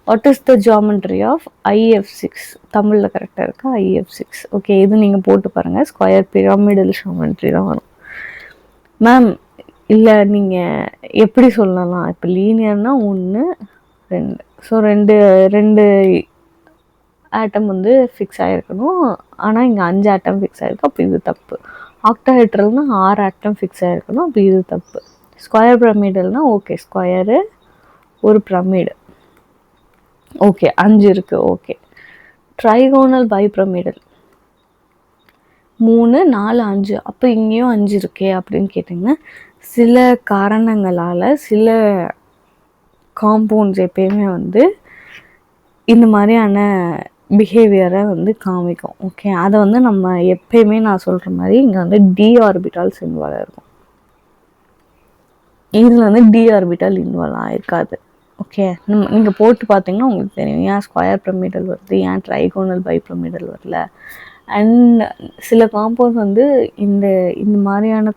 What is the geometry of IF6? தமிழில் கரெக்டாக இருக்கா? IF6. ஓகே, இது நீங்கள் போட்டு பாருங்கள், ஸ்கொயர் பிரமிடல் ஜாமெட்ரி தான் வரும். மேம் இல்லை, நீங்கள் எப்படி சொல்லலாம், இப்போ லீனியர்னா 1 2, ஸோ ரெண்டு ஆட்டம் வந்து ஃபிக்ஸ் ஆகிருக்கணும், ஆனால் இங்கே 5 ஆட்டம் ஃபிக்ஸ் ஆகிருக்கு, அப்போ இது தப்பு. ஆக்டாஹெட்ரல்னா 6 ஆட்டம் ஃபிக்ஸ் ஆகிருக்கணும், அப்போ இது தப்பு. ஸ்கொயர் பிரமிடல்னால் ஓகே, ஸ்கொயரு ஒரு பிரமிடு, ஓகே 5 இருக்குது, ஓகே. ட்ரைகோனல் பைப்ரமிடல் 3 4 5, அப்போ இங்கேயும் 5 இருக்கே அப்படின்னு கேட்டிங்கன்னா, சில காரணங்களால் சில காம்பவுண்ட்ஸ் எப்பயுமே வந்து இந்த மாதிரியான பிஹேவியரை வந்து காமிக்கும். ஓகே, அதை வந்து நம்ம எப்பயுமே நான் சொல்கிற மாதிரி இங்கே வந்து டி ஆர்பிட்டால்ஸ் இன்வால்வ் ஆகிருக்கும், இதில் வந்து டி ஆர்பிட்டால் இன்வால்வ் ஆகிருக்காது. ஓகே, நீங்கள் போட்டு பார்த்தீங்கன்னா உங்களுக்கு தெரியும், ஏன் ஸ்கொயர் பிரமிடல் வருது, ஏன் ட்ரைகோனல் பைப்ரமிடல் வரல, அண்ட் சில காம்பவுண்ட்ஸ் வந்து இந்த இந்த மாதிரியான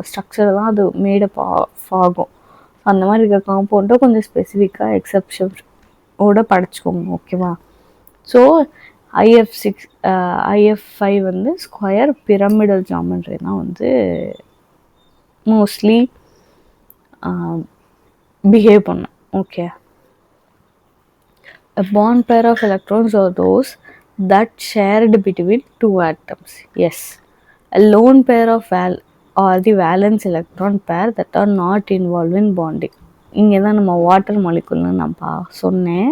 ஸ்ட்ரக்சர் தான் அது மேடப் ஆகும். அந்த மாதிரி இருக்கிற காம்பவுண்டை கொஞ்சம் ஸ்பெசிஃபிக்காக எக்ஸப்ஷனோட படிச்சுக்கோங்க, ஓகேவா? ஸோ IF5 வந்து ஸ்கொயர் பிரமிடல் ஜாமெட்ரி தான் வந்து மோஸ்ட்லி பிஹேவ் பண்ணும், okay. A bond pair of electrons are those that shared between two atoms. Yes. A lone pair of or the valence electron pair that are not involved in bonding. இங்கே தான் நம்ம water மாலிகுல்னு நான் சொன்னேன்.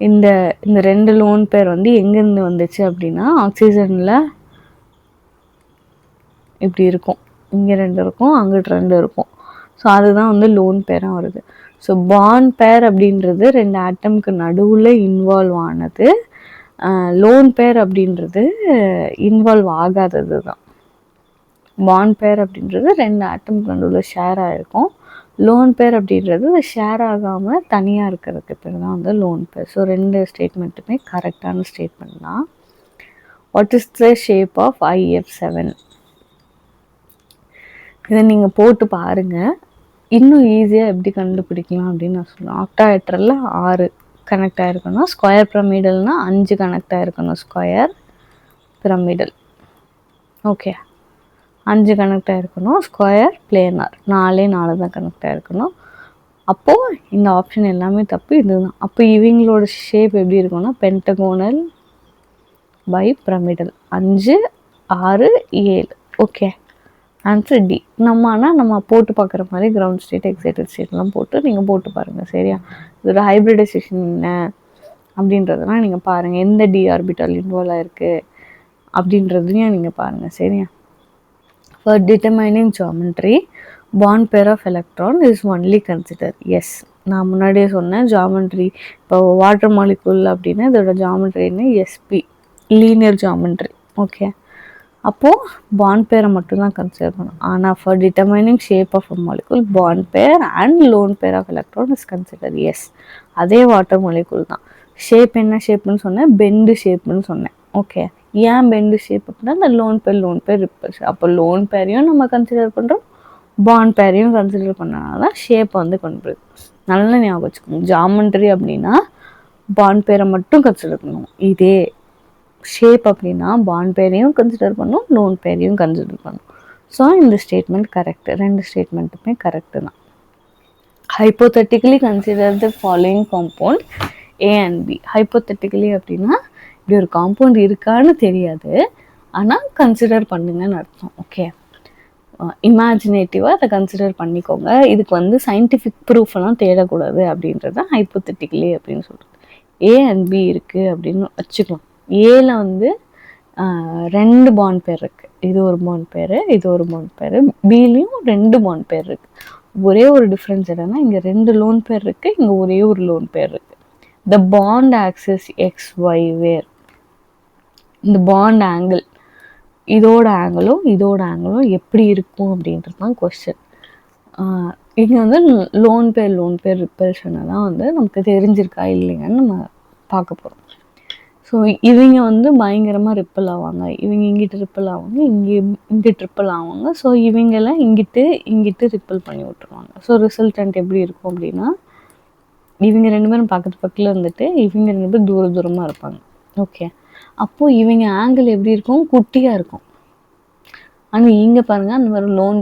இந்த இந்த 2 lone pair வந்து எங்கேருந்து வந்துச்சு அப்படின்னா ஆக்சிஜனில் இப்படி இருக்கும், இங்கே 2 இருக்கும், அங்கிட்டு 2 இருக்கும். ஸோ அதுதான் வந்து லோன் பேராக வருது. ஸோ பாண்ட் பேர் அப்படின்றது 2 ஆட்டம்க்கு நடுவில் இன்வால்வ் ஆனது. லோன் பேர் அப்படின்றது இன்வால்வ் ஆகாதது தான். பாண்ட் பேர் அப்படின்றது 2 ஆட்டம்க்கு நடுவில் ஷேர் ஆகிருக்கும். லோன் பேர் அப்படின்றது ஷேர் ஆகாமல் தனியாக இருக்கிறதுக்கு பேர் தான் வந்து லோன் பேர். ஸோ 2 ஸ்டேட்மெண்ட்டுமே கரெக்டான ஸ்டேட்மெண்ட் தான். What is the shape of IF7? இதை நீங்கள் போட்டு பாருங்கள், இன்னும் ஈஸியாக எப்படி கண்டுபிடிக்கலாம் அப்படின்னு நான் சொல்லுவேன். ஆக்டாஹெட்ரலில் 6 கனெக்ட் ஆகிருக்கணும், ஸ்கொயர் பிரமிடல்னால் 5 கனெக்ட் ஆகிருக்கணும், ஸ்கொயர் பிரமிடல், ஓகே. 5 கனெக்ட் ஆகிருக்கணும், ஸ்கொயர் பிளேனார் 4 தான் கனெக்ட் ஆகிருக்கணும். அப்போது இந்த ஆப்ஷன் எல்லாமே தப்பு, இதுதான். அப்போ இவங்களோட ஷேப் எப்படி இருக்கும்னா pentagonal bipyramidal, 5 6 7, okay. Answer D. நம்ம போட்டு பார்க்குற மாதிரி கிரவுண்ட் ஸ்டேட் எக்ஸைட்டட் ஸ்டேட்லாம் போட்டு நீங்கள் போட்டு பாருங்கள், சரியா? இதோட ஹைப்ரிடைசேஷன் என்ன அப்படின்றதெல்லாம் நீங்கள் பாருங்கள், எந்த டி ஆர்பிட்டால் இன்வால்வ் ஆகிருக்கு அப்படின்றதையும் நீங்கள் பாருங்கள், சரியா? For determining geometry, bond pair of electron is only considered. Yes, நான் முன்னாடியே சொன்னேன் ஜாமெட்ரி. இப்போ வாட்டர் மாலிகுல் அப்படின்னா இதோட ஜாமெட்ரின்னு SP, லீனியர் ஜாமெட்ரி, ஓகே. அப்போது பாண்ட் பேரை மட்டும்தான் கன்சிடர் பண்ணும். ஆனால் for determining shape of a molecule bond pair and lone pair of electron is consider. Yes, அதே வாட்டர் மாலிகுல் தான். ஷேப் என்ன ஷேப்னு சொன்னேன்? பெண்டு ஷேப்னு சொன்னேன், ஓகே. ஏன் பெண்டு ஷேப் அப்படின்னா இந்த லோன் பேர் ரிப்பல்ஷன். அப்போ லோன் பேரையும் நம்ம கன்சிடர் பண்ணுறோம், பாண்ட் பேரையும் கன்சிடர் பண்ணனால தான் ஷேப்பை வந்து கொண்டு போயிடும். நல்லா ஞாபகம் வச்சுக்கோங்க, ஜாமெட்ரி அப்படின்னா பாண்ட் பேரை மட்டும் கன்சிடர் பண்ணுவோம். இதே ஷேப் அப்படின்னா பாண்ட் பேரையும் கன்சிடர் பண்ணும், லோன் பேரையும் கன்சிடர் பண்ணும். ஸோ இந்த ஸ்டேட்மெண்ட் கரெக்டு, 2 ஸ்டேட்மெண்ட்டுமே கரெக்டு தான். Hypothetically consider the following compound A and B. Hypothetically அப்படின்னா இப்படி ஒரு காம்பவுண்ட் இருக்கான்னு தெரியாது, ஆனால் கன்சிடர் பண்ணுங்கன்னு அர்த்தம், ஓகே. இமேஜினேட்டிவாக அதை கன்சிடர் பண்ணிக்கோங்க. இதுக்கு வந்து சயின்டிஃபிக் ப்ரூஃப் எல்லாம் தேடக்கூடாது அப்படின்றத ஹைப்போதெட்டிக்கலி அப்படின்னு சொல்கிறது. A and B இருக்குது அப்படின்னு வச்சுக்கலாம். ஏல வந்து 2 பாண்ட் பேர் இருக்குது, இது ஒரு பாண்ட் பேர், இது ஒரு பாண்ட் பேர். பிலையும் 2 பாண்ட் பேர் இருக்குது. ஒரே ஒரு டிஃப்ரென்ஸ் என்னன்னா இங்கே 2 லோன் பேர் இருக்குது, இங்கே ஒரே ஒரு லோன் பேர் இருக்குது. த பாண்ட் ஆக்சிஸ் XY வேர், இந்த பாண்ட் ஆங்கிள் இதோட ஆங்கிளும் எப்படி இருக்கும் அப்படின்றது தான் கொஸ்டின். இங்கே வந்து லோன் பேர் ரிப்பல்ஷனை தான் வந்து நமக்கு தெரிஞ்சிருக்கா இல்லைங்கன்னு நம்ம பார்க்க போகிறோம். ஸோ இவங்க வந்து பயங்கரமாக ரிப்பல் ஆவாங்க, இவங்க இங்கிட்டு ரிப்பல் ஆவாங்க, இங்கே ட்ரிப்பல் ஆவாங்க. ஸோ இவங்கெல்லாம் இங்கிட்டு ரிப்பல் பண்ணி விட்டுருவாங்க. ஸோ ரிசல்டன்ட் எப்படி இருக்கும் அப்படின்னா இவங்க 2 பேரும் பக்கத்தில் இருந்துட்டு இவங்க 2 பேரும் தூரமாக இருப்பாங்க, ஓகே. அப்போது இவங்க ஆங்கிள் எப்படி இருக்கும்? குட்டியாக இருக்கும். ஆனால் இங்கே பாருங்கள் அந்த மாதிரி லோன்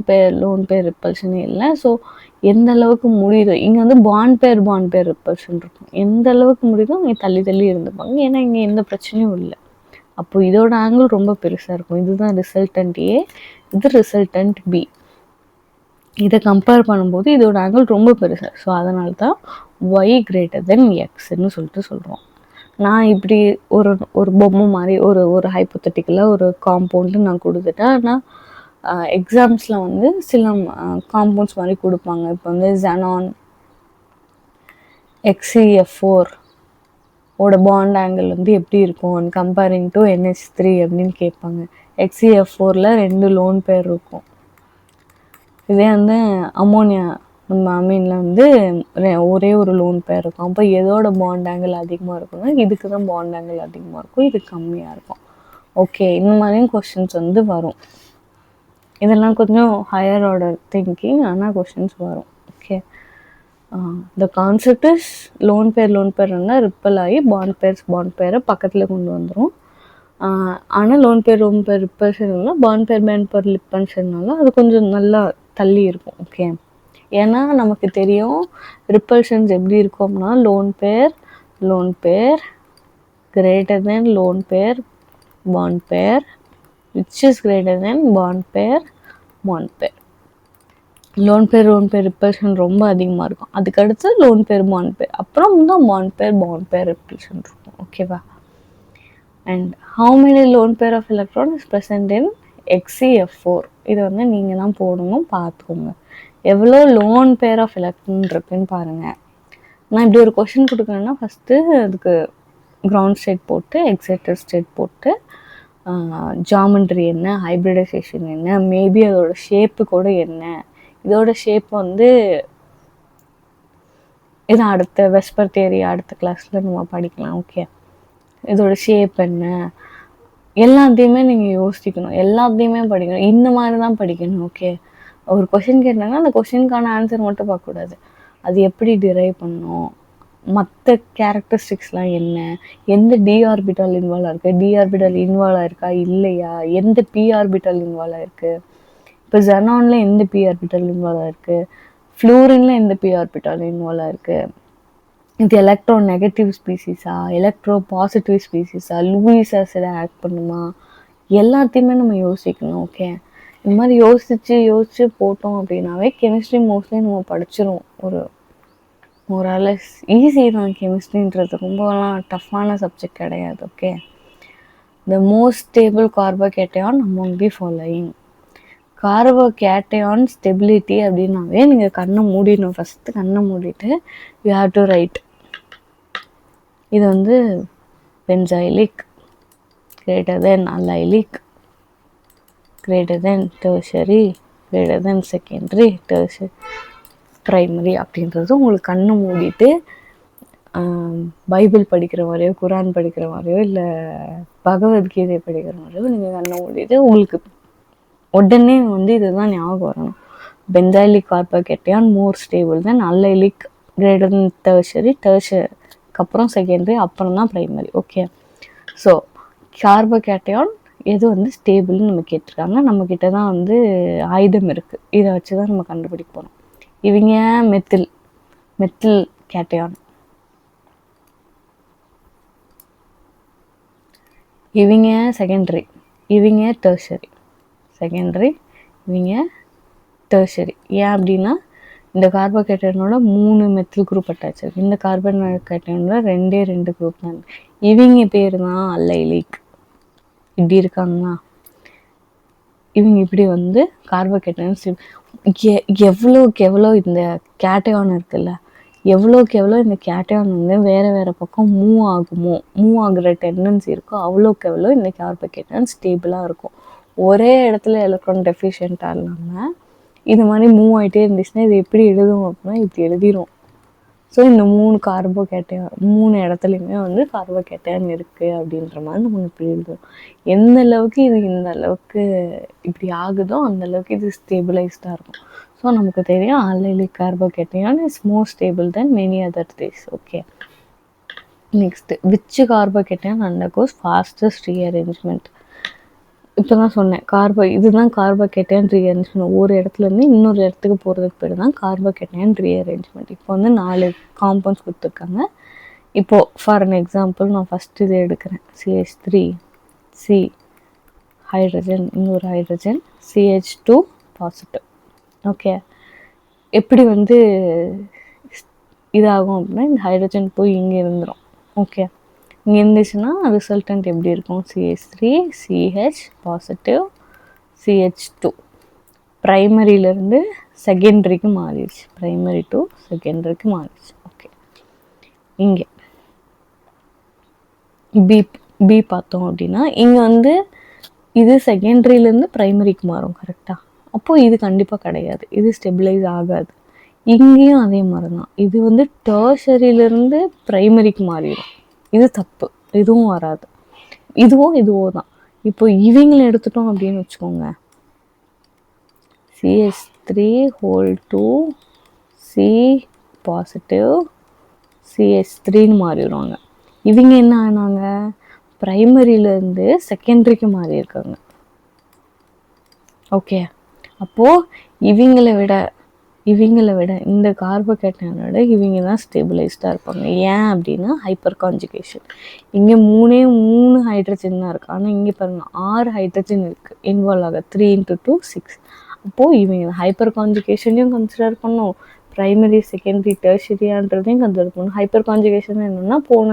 பேர் ரிப்பல்ஷனே இல்லை. ஸோ எந்த அளவுக்கு முடியுதோ இங்கே வந்து பாண்ட் பேர் ரிப்பல்ஷன் இருக்கும். எந்த அளவுக்கு முடியுதோ இங்கே தள்ளி இருந்துப்பாங்க, ஏன்னா இங்கே எந்த பிரச்சனையும் இல்லை. அப்போது இதோட ஆங்கிள் ரொம்ப பெருசாக இருக்கும். இதுதான் ரிசல்டன்ட் A, இது ரிசல்டன்ட் B. இதை கம்பேர் பண்ணும்போது இதோட ஆங்கிள் ரொம்ப பெருசாக. ஸோ அதனால தான் Y greater than Xன்னு சொல்லிட்டு சொல்கிறோம். நான் இப்படி ஒரு பொம்மை மாதிரி ஒரு ஹைப்போதெட்டிக்கலாக ஒரு காம்பவுண்டு நான் கொடுத்துட்டேன். ஆனால் எக்ஸாம்ஸில் வந்து சில காம்பவுண்ட்ஸ் மாதிரி கொடுப்பாங்க. இப்போ வந்து ஜெனான் XeF4 ஓட பாண்ட் ஆங்கிள் வந்து எப்படி இருக்கும் கம்பேரிங் டு NH3 அப்படின்னு கேட்பாங்க. XeF4ல் 2 லோன் பேர் இருக்கும். இதே வந்து அமோனியா நம்ம அமீனில் வந்து ஒரே ஒரு லோன் பேர் இருக்கும். அப்போ எதோட பாண்ட் ஆங்கிள் அதிகமாக இருக்கும்னா இதுக்கு தான் பாண்ட் ஆங்கிள் அதிகமாக இருக்கும், இது கம்மியாக இருக்கும். ஓகே, இந்த மாதிரியும் கொஷின்ஸ் வந்து வரும். இதெல்லாம் கொஞ்சம் ஹையர் ஆர்டர் திங்கிங், ஆனால் கொஷின்ஸ் வரும். Okay, the concept is lone pair இருந்தால் ரிப்பல் ஆகி பாண்ட் பேரை பக்கத்தில் கொண்டு வந்துடும். ஆனால் லோன் பேர் ரிப்பல்ஷன் இல்லை, பாண்ட் பேர் லிப்பன்ஷன்னால அது கொஞ்சம் நல்லா தள்ளி இருக்கும். ஓகே, ஏன்னா நமக்கு தெரியும் ரிப்பல்ஷன்ஸ் எப்படி இருக்கும்னா lone pair greater than loan pair bond பேர் which is greater than bond pair loan pair repulsion ரொம்ப அதிகமாக இருக்கும். அதுக்கடுத்து லோன் பேர் பாண்ட் பேர், அப்புறம் தான் பாண்ட் பேர் ரிப்பல்ஷன் இருக்கும். ஓகேவா? And how many lone pair of electron is present in XeF4? இதை வந்து நீங்கள் தான் போடணும், பார்த்துக்கோங்க. எவ்வளோ லோன் பேர் ஆஃப் எலக்ட்ரான் இருக்குன்னு பாருங்கள். நான் இப்படி ஒரு கொஷின் கொடுக்குறேன்னா ஃபஸ்ட்டு அதுக்கு கிரவுண்ட் ஸ்டேட் போட்டு எக்ஸைட்டட் ஸ்டேட் போட்டு ஜாமெண்ட்ரி என்ன, ஹைப்ரிடைசேஷன் என்ன, மேபி அதோட ஷேப்பு கூட என்ன, இதோட ஷேப் வந்து இது அடுத்த வெஸ்பர் தியரி அடுத்த கிளாஸில் நம்ம படிக்கலாம். ஓகே, இதோட ஷேப் என்ன, எல்லாத்தையுமே நீங்கள் யோசிக்கணும், எல்லாத்தையுமே படிக்கணும், இந்த மாதிரி தான் படிக்கணும். ஓகே, ஒரு கொஷின் கேட்டாங்கன்னா அந்த கொஷினுக்கான ஆன்சர் மட்டும் பார்க்கக்கூடாது, அது எப்படி டிரைவ் பண்ணணும், மற்ற கேரக்டரிஸ்டிக்ஸ்லாம் என்ன, எந்த டி ஆர்பிட்டால் இன்வால்வ் ஆயிருக்கு, டி ஆர்பிட்டால் இன்வால்வ் ஆயிருக்கா இல்லையா, எந்த பி ஆர்பிட்டால் இன்வால்வ் ஆயிருக்கு, இப்போ ஜெனானில் எந்த பி ஆர்பிட்டால் இன்வால்வ் ஆயிருக்கு, ஃப்ளூரினில் எந்த பி ஆர்பிட்டால் இன்வால்வ் ஆயிருக்கு, இது எலக்ட்ரோ நெகட்டிவ் ஸ்பீசிஸா, எலக்ட்ரோ பாசிட்டிவ் ஸ்பீசிஸா, லூயிஸ் ஆசிடை ஆக்ட் பண்ணுமா, எல்லாத்தையுமே நம்ம யோசிக்கணும். ஓகே, இந்த மாதிரி யோசிச்சு போட்டோம் அப்படின்னாவே கெமிஸ்ட்ரி மோஸ்ட்லி நம்ம படிச்சிடும். ஒரு ஈஸி தான் கெமிஸ்ட்ரின்றது, ரொம்பலாம் டஃப்பான சப்ஜெக்ட் கிடையாது. Okay, the most stable கார்போகேட்டையான் among the following. கார்போகேட்டையான் stability அப்படின்னாவே நீங்கள் கண்ணை மூடிடணும். ஃபஸ்ட்டு கண்ணை மூடிட்டு யூ ஹேவ் டு ரைட். இது வந்து benzylic greater than allylic greater than tertiary greater than secondary tertiary primary அப்படின்றது உங்களுக்கு கண்ணை மூடிட்டு பைபிள் படிக்கிற மாதிரியோ, குரான் படிக்கிற மாதிரியோ, இல்லை பகவத்கீதை படிக்கிற மாதிரியோ நீங்கள் கண்ணை மூடிட்டு உங்களுக்கு உடனே வந்து இதுதான் ஞாபகம் வரணும். Benzylic carbocation more stable than allylic greater than டெர்ஷரிக்கு அப்புறம் செகண்டரி, அப்புறம் தான் ப்ரைமரி. ஓகே, ஸோ கார்போகேட்டையான் எது வந்து ஸ்டேபிள்னு நம்ம கேட்டிருக்காங்க. நம்மக்கிட்ட தான் வந்து ஆயுதம் இருக்குது, இதை வச்சு தான் நம்ம கண்டுபிடிக்க போகிறோம். இவங்க மெத்தில் கேட்டையான், இவங்க செகண்டரி, இவங்க டெர்ஷரி, செகண்டரி இவங்க டெர்ஷரி. ஏன் அப்படின்னா இந்த கார்போகேட்டையானோட 3 மெத்தில் குரூப் அட்டாச் இருக்குது, இந்த கார்போகேட்டையானோட 2 குரூப் தான். இவங்க பேர் தான் அல்லைலிக். இப்படி இருக்காங்களா, இவங்க இப்படி வந்து கார்போகேட்டையான் எவ்வளோக்கு எவ்வளோ இந்த கேட்டையான் இருக்குல்ல, எவ்வளோக்கு எவ்வளோ இந்த கேட்டையான் வந்து வேறு பக்கம் மூவ் ஆகுற டெண்டன்சி இருக்கோ அவ்வளோக்கு எவ்வளோ இந்த கார்போகேட்டையான் ஸ்டேபிளாக இருக்கும். ஒரே இடத்துல எலக்ட்ரான் டெஃபிஷியண்ட்டாக இல்லாமல் இது மாதிரி மூவ் ஆகிட்டே இருந்துச்சுன்னா இது எப்படி எழுதும் அப்படின்னா இப்படி எழுதிடும். ஸோ இந்த 3 இடத்துலையுமே வந்து கார்போகேட்டையான் இருக்குது அப்படின்ற மாதிரி நம்ம இப்படி எழுதும். எந்த அளவுக்கு இது இந்த அளவுக்கு இப்படி ஆகுதோ அந்த அளவுக்கு இது ஸ்டேபிளைஸ்டாக இருக்கும். ஸோ நமக்கு தெரியும் allylic கார்போகேட்டையான் is more stable then many other things. Okay, next which கார்போகேட்டையான் undergoes fastest rearrangement. இப்போ தான் சொன்னேன் இதுதான் கார்போகேட்டையான் ரீஅரேஞ்ச்மெண்ட். ஒரு இடத்துலேருந்து இன்னொரு இடத்துக்கு போகிறதுக்கு பேர் தான் கார்போகேட்டையான் ரீஅரேஞ்ச்மெண்ட். இப்போ வந்து 4 காம்பவுண்ட்ஸ் கொடுத்துருக்காங்க. இப்போது ஃபார் அன் எக்ஸாம்பிள் நான் ஃபஸ்ட்டு இதை எடுக்கிறேன், CH3 C ஹைட்ரஜன், இன்னொரு ஹைட்ரஜன் CH2 பாசிட்டிவ். ஓகே, எப்படி வந்து இதாகும் அப்படின்னா இந்த ஹைட்ரஜன் போய் இங்கே இருந்துடும். ஓகே, இங்கே இருந்துச்சுன்னா ரிசல்டன்ட் எப்படி இருக்கும், CH3 CH பாசிட்டிவ் CH2 ப்ரைமரியிலேருந்து செகண்டரிக்கு மாறிடுச்சு, ப்ரைமரி டு செகண்டரிக்கு மாறிடுச்சு. ஓகே, இங்கே பி பார்த்தோம் அப்படின்னா இங்கே வந்து இது செகண்டரியிலேருந்து ப்ரைமரிக்கு மாறும் கரெக்டாக. அப்போது இது கண்டிப்பாக கிடையாது, இது ஸ்டெபிளைஸ் ஆகாது. இங்கேயும் அதே மாதிரி தான். இது வந்து டெர்ஷரியிலேருந்து ப்ரைமரிக்கு மாறிடும். இது தப்பு, இதுவும் வராது. இதுவோ தான். இப்போ இவங்களை எடுத்துட்டோம் அப்படின்னு வச்சுக்கோங்க, CH3 ஹோல் 2 C பாசிட்டிவ் CH3ன்னு மாறிடுவாங்க. இவங்க என்ன ஆனாங்க, ப்ரைமரியிலேருந்து செகண்டரிக்கு மாறி இருக்காங்க. ஓகே, அப்போது இவங்களை விட இந்த கார்போகேட்டனோட இவங்க தான் ஸ்டெபிளைஸ்டாக இருப்பாங்க. ஏன் அப்படின்னா ஹைப்பர் கான்ஜுகேஷன். இங்கே 3 ஹைட்ரஜன் தான் இருக்குது, ஆனால் இங்கே பாருங்கள் 6 ஹைட்ரஜன் இருக்குது இன்வால்வ் ஆக. 3 × 2 6. அப்போது இவங்க ஹைப்பர் கான்ஜுகேஷனையும் கன்சிடர் பண்ணோம், ப்ரைமரி செகண்டரி டெர்ஷரியான்றதையும் கன்சிடர் பண்ணணும். ஹைப்பர் கான்ஜுகேஷன் என்னென்னா போன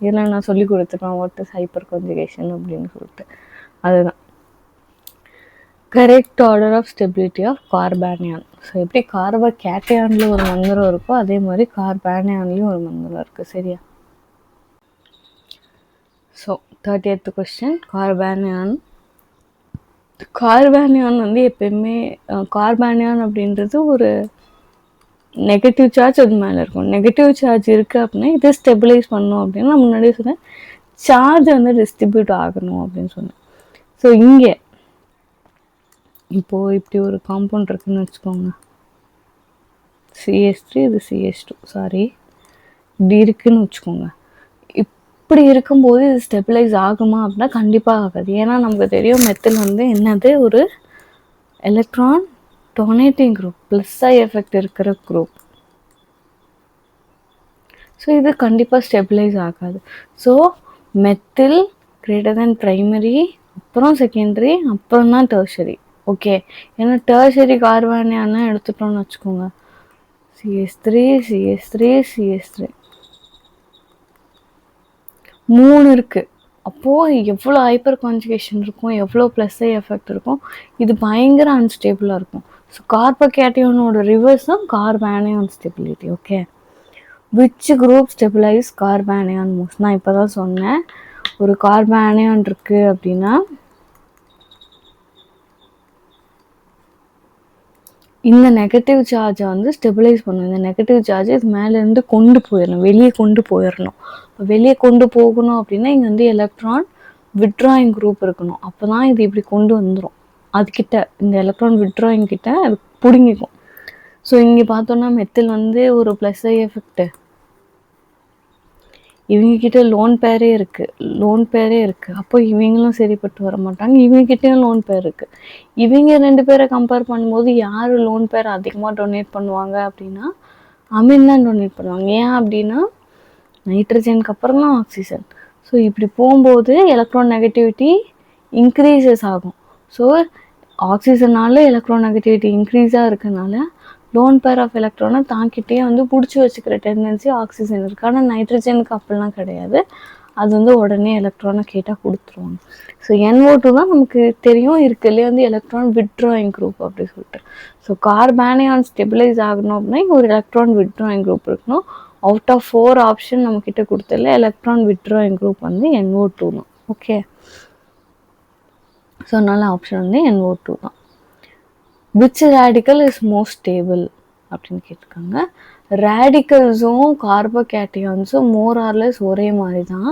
இதில் நான் சொல்லி கொடுத்துருக்கேன் வாட் இஸ் ஹைப்பர் கான்ஜுகேஷன் அப்படின்னு சொல்லிட்டு. அதுதான் correct order of stability of carbanion. So எப்படி கார்போகேட்டயானில் ஒரு மந்திரம் இருக்கோ அதே மாதிரி கார்பானியான்லேயும் ஒரு மந்திரம் இருக்குது. சரியா? ஸோ 30th கொஸ்டின், கார்பானியான் வந்து எப்பயுமே கார்பானியான் அப்படின்றது ஒரு நெகட்டிவ் சார்ஜ் அது மேலே இருக்கும். நெகட்டிவ் சார்ஜ் இருக்குது அப்படின்னா இது ஸ்டெபிலைஸ் பண்ணணும் அப்படின்னு நான் முன்னாடியே சொன்னேன், சார்ஜ் வந்து டிஸ்ட்ரிபியூட் ஆகணும் அப்படின்னு சொன்னேன். ஸோ இங்கே இப்போது இப்படி ஒரு காம்பவுண்ட் இருக்குதுன்னு வச்சுக்கோங்க, CH3 இது CH2 சாரி இப்படி இருக்குதுன்னு வச்சுக்கோங்க. இப்படி இருக்கும்போது இது ஸ்டெபிலைஸ் ஆகுமா அப்படின்னா கண்டிப்பாக ஆகாது. ஏன்னா நமக்கு தெரியும் மெத்தில் வந்து என்னது, ஒரு எலக்ட்ரான் டொனேட்டிங் குரூப், ப்ளஸ் ஐ எஃபெக்ட் இருக்கிற குரூப். ஸோ இது கண்டிப்பாக ஸ்டெபிலைஸ் ஆகாது. So methyl greater than primary, அப்புறம் செகண்டரி, அப்புறம் தான் டெர்ஷரி. ஓகே, ஏன்னா டெர்ஷரி கார்பானியானா எடுத்துட்டோம்னு வச்சுக்கோங்க, CH3 3 இருக்குது. அப்போது எவ்வளோ ஹைப்பர் கான்ஜுகேஷன் இருக்கும், எவ்வளோ ப்ளஸ் ஐ எஃபெக்ட் இருக்கும், இது பயங்கர அன்ஸ்டேபிளாக இருக்கும். ஸோ கார்போகேட்டயோனோட ரிவர்ஸ் தான் கார்பானியான் stability. Okay, which group stabilise கார்பானியான் most? நான் இப்போ தான் சொன்னேன், ஒரு கார்பானியான் இருக்குது அப்படின்னா இந்த நெகட்டிவ் சார்ஜை வந்து ஸ்டெபிலைஸ் பண்ணணும். இந்த நெகட்டிவ் சார்ஜை இது மேலேருந்து வெளியே கொண்டு போயிடணும். வெளியே கொண்டு போகணும் அப்படின்னா இங்கே வந்து எலக்ட்ரான் விட்ராயிங் குரூப் இருக்கணும். அப்போ தான் இது இப்படி கொண்டு வந்துடும் அதுக்கிட்ட, இந்த எலக்ட்ரான் விட்ராயிங் கிட்ட அது பிடுங்கிக்கும். ஸோ இங்கே பார்த்தோன்னா மெத்தில் வந்து ஒரு ப்ளஸ் ஐ எஃபெக்ட், இவங்கக்கிட்ட லோன் பேரே இருக்குது. அப்போ இவங்களும் சரிப்பட்டு வர மாட்டாங்க, இவங்ககிட்டயும் லோன் பேர் இருக்குது. இவங்க 2 பேரை கம்பேர் பண்ணும்போது யார் லோன் பேர் அதிகமாக டொனேட் பண்ணுவாங்க அப்படின்னா அமீன் தான் டொனேட் பண்ணுவாங்க. ஏன் அப்படின்னா நைட்ரஜனுக்கு அப்புறம் தான் ஆக்சிஜன். ஸோ இப்படி போகும்போது எலக்ட்ரான் நெகட்டிவிட்டி இன்க்ரீசஸ் ஆகும். ஸோ ஆக்சிஜனால் எலக்ட்ரான் நெகட்டிவிட்டி இன்க்ரீஸாக இருக்கனால லோன் பேர் ஆஃப் எலக்ட்ரானை தாங்கிட்டே வந்து பிடிச்சி வச்சுக்கிற டெண்டன்சி ஆக்சிஜன் இருக்குது. ஆனால் நைட்ரஜனுக்கு அப்படிலாம் கிடையாது, அது வந்து உடனே எலக்ட்ரானை கேட்டால் கொடுத்துருவாங்க. ஸோ NO2 தான் நமக்கு தெரியும் இருக்குல்லையே வந்து எலக்ட்ரான் விட்ராயிங் குரூப் அப்படி சொல்லிட்டு. ஸோ கார்பானியான் ஸ்டெபிலைஸ் ஆகணும் அப்படின்னா இங்கே ஒரு எலக்ட்ரான் விட்ராயிங் குரூப் இருக்கணும். அவுட் ஆஃப் 4 ஆப்ஷன் நம்மக்கிட்ட கொடுத்தல எலக்ட்ரான் விட்ராயிங் குரூப் வந்து NO2 தான். ஓகே, ஸோ அதனால ஆப்ஷன் வந்து NO2 தான். Which radical is most stable அப்படின்னு கேட்டிருக்காங்க. ரேடிக்கல்ஸும் கார்போகேட்டயான்ஸும் மோர் ஆர்லெஸ் ஒரே மாதிரி தான்.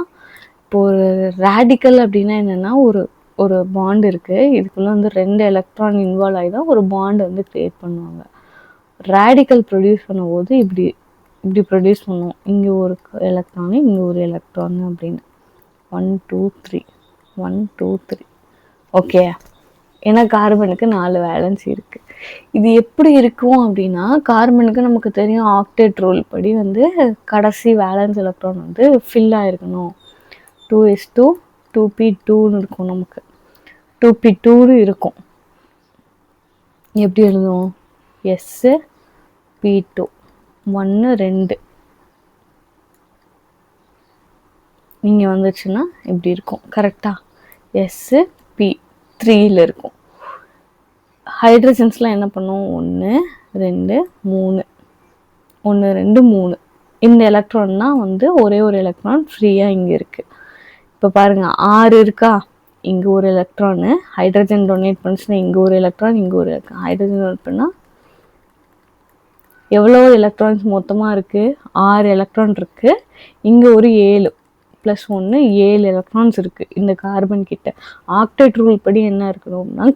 இப்போ ஒரு ரேடிக்கல் அப்படின்னா என்னென்னா ஒரு பாண்ட் இருக்குது, இதுக்குள்ளே வந்து 2 எலக்ட்ரான் இன்வால்வ் ஆகி தான் ஒரு பாண்ட் வந்து க்ரியேட் பண்ணுவாங்க. ரேடிக்கல் ப்ரொடியூஸ் பண்ணும்போது இப்படி ப்ரொடியூஸ் பண்ணுவோம், இங்கே ஒரு எலக்ட்ரானு இங்கே ஒரு எலக்ட்ரானு அப்படின்னு 1 2 3 1 2 3. ஓகே, ஏன்னா கார்பனுக்கு 4 வேலன்ஸ் இருக்குது. இது எப்படி இருக்கும் அப்படின்னா கார்பனுக்கு நமக்கு தெரியும் ஆக்டேட் ரூல் படி வந்து கடைசி வேலன்ஸ் எலக்ட்ரான் வந்து ஃபில் ஆகிருக்கணும். 2s2 2p2ன்னு இருக்கும், நமக்கு 2p2 இருக்கும். எப்படி எழுதுவோம், SP2 1 2 இங்கே வந்துச்சுன்னா இப்படி இருக்கும். கரெக்டாக SP3யில் இருக்கும். ஹைட்ரஜன்ஸ்லாம் என்ன பண்ணும், 1 2 3 1 2 3. இந்த எலக்ட்ரான் தான் வந்து ஒரே ஒரு எலக்ட்ரான் ஃப்ரீயாக இங்கே இருக்குது. இப்போ பாருங்கள் 6 இருக்கா, இங்கே ஒரு எலக்ட்ரானு ஹைட்ரஜன் டொனேட் பண்ணுச்சுன்னா இங்கே ஒரு எலக்ட்ரான் இங்கே ஒரு எலக்ட்ரான். ஹைட்ரஜன் டொனேட் பண்ணால் எவ்வளோ எலக்ட்ரான்ஸ் மொத்தமாக இருக்குது? 6 எலக்ட்ரான் இருக்குது. இங்கே ஒரு 7 + 1 7 எலக்ட்ரான்ஸ் இருக்குது இந்த கார்பன் கிட்ட. ஆக்டேட் ரூல் படி என்ன இருக்கணும்னா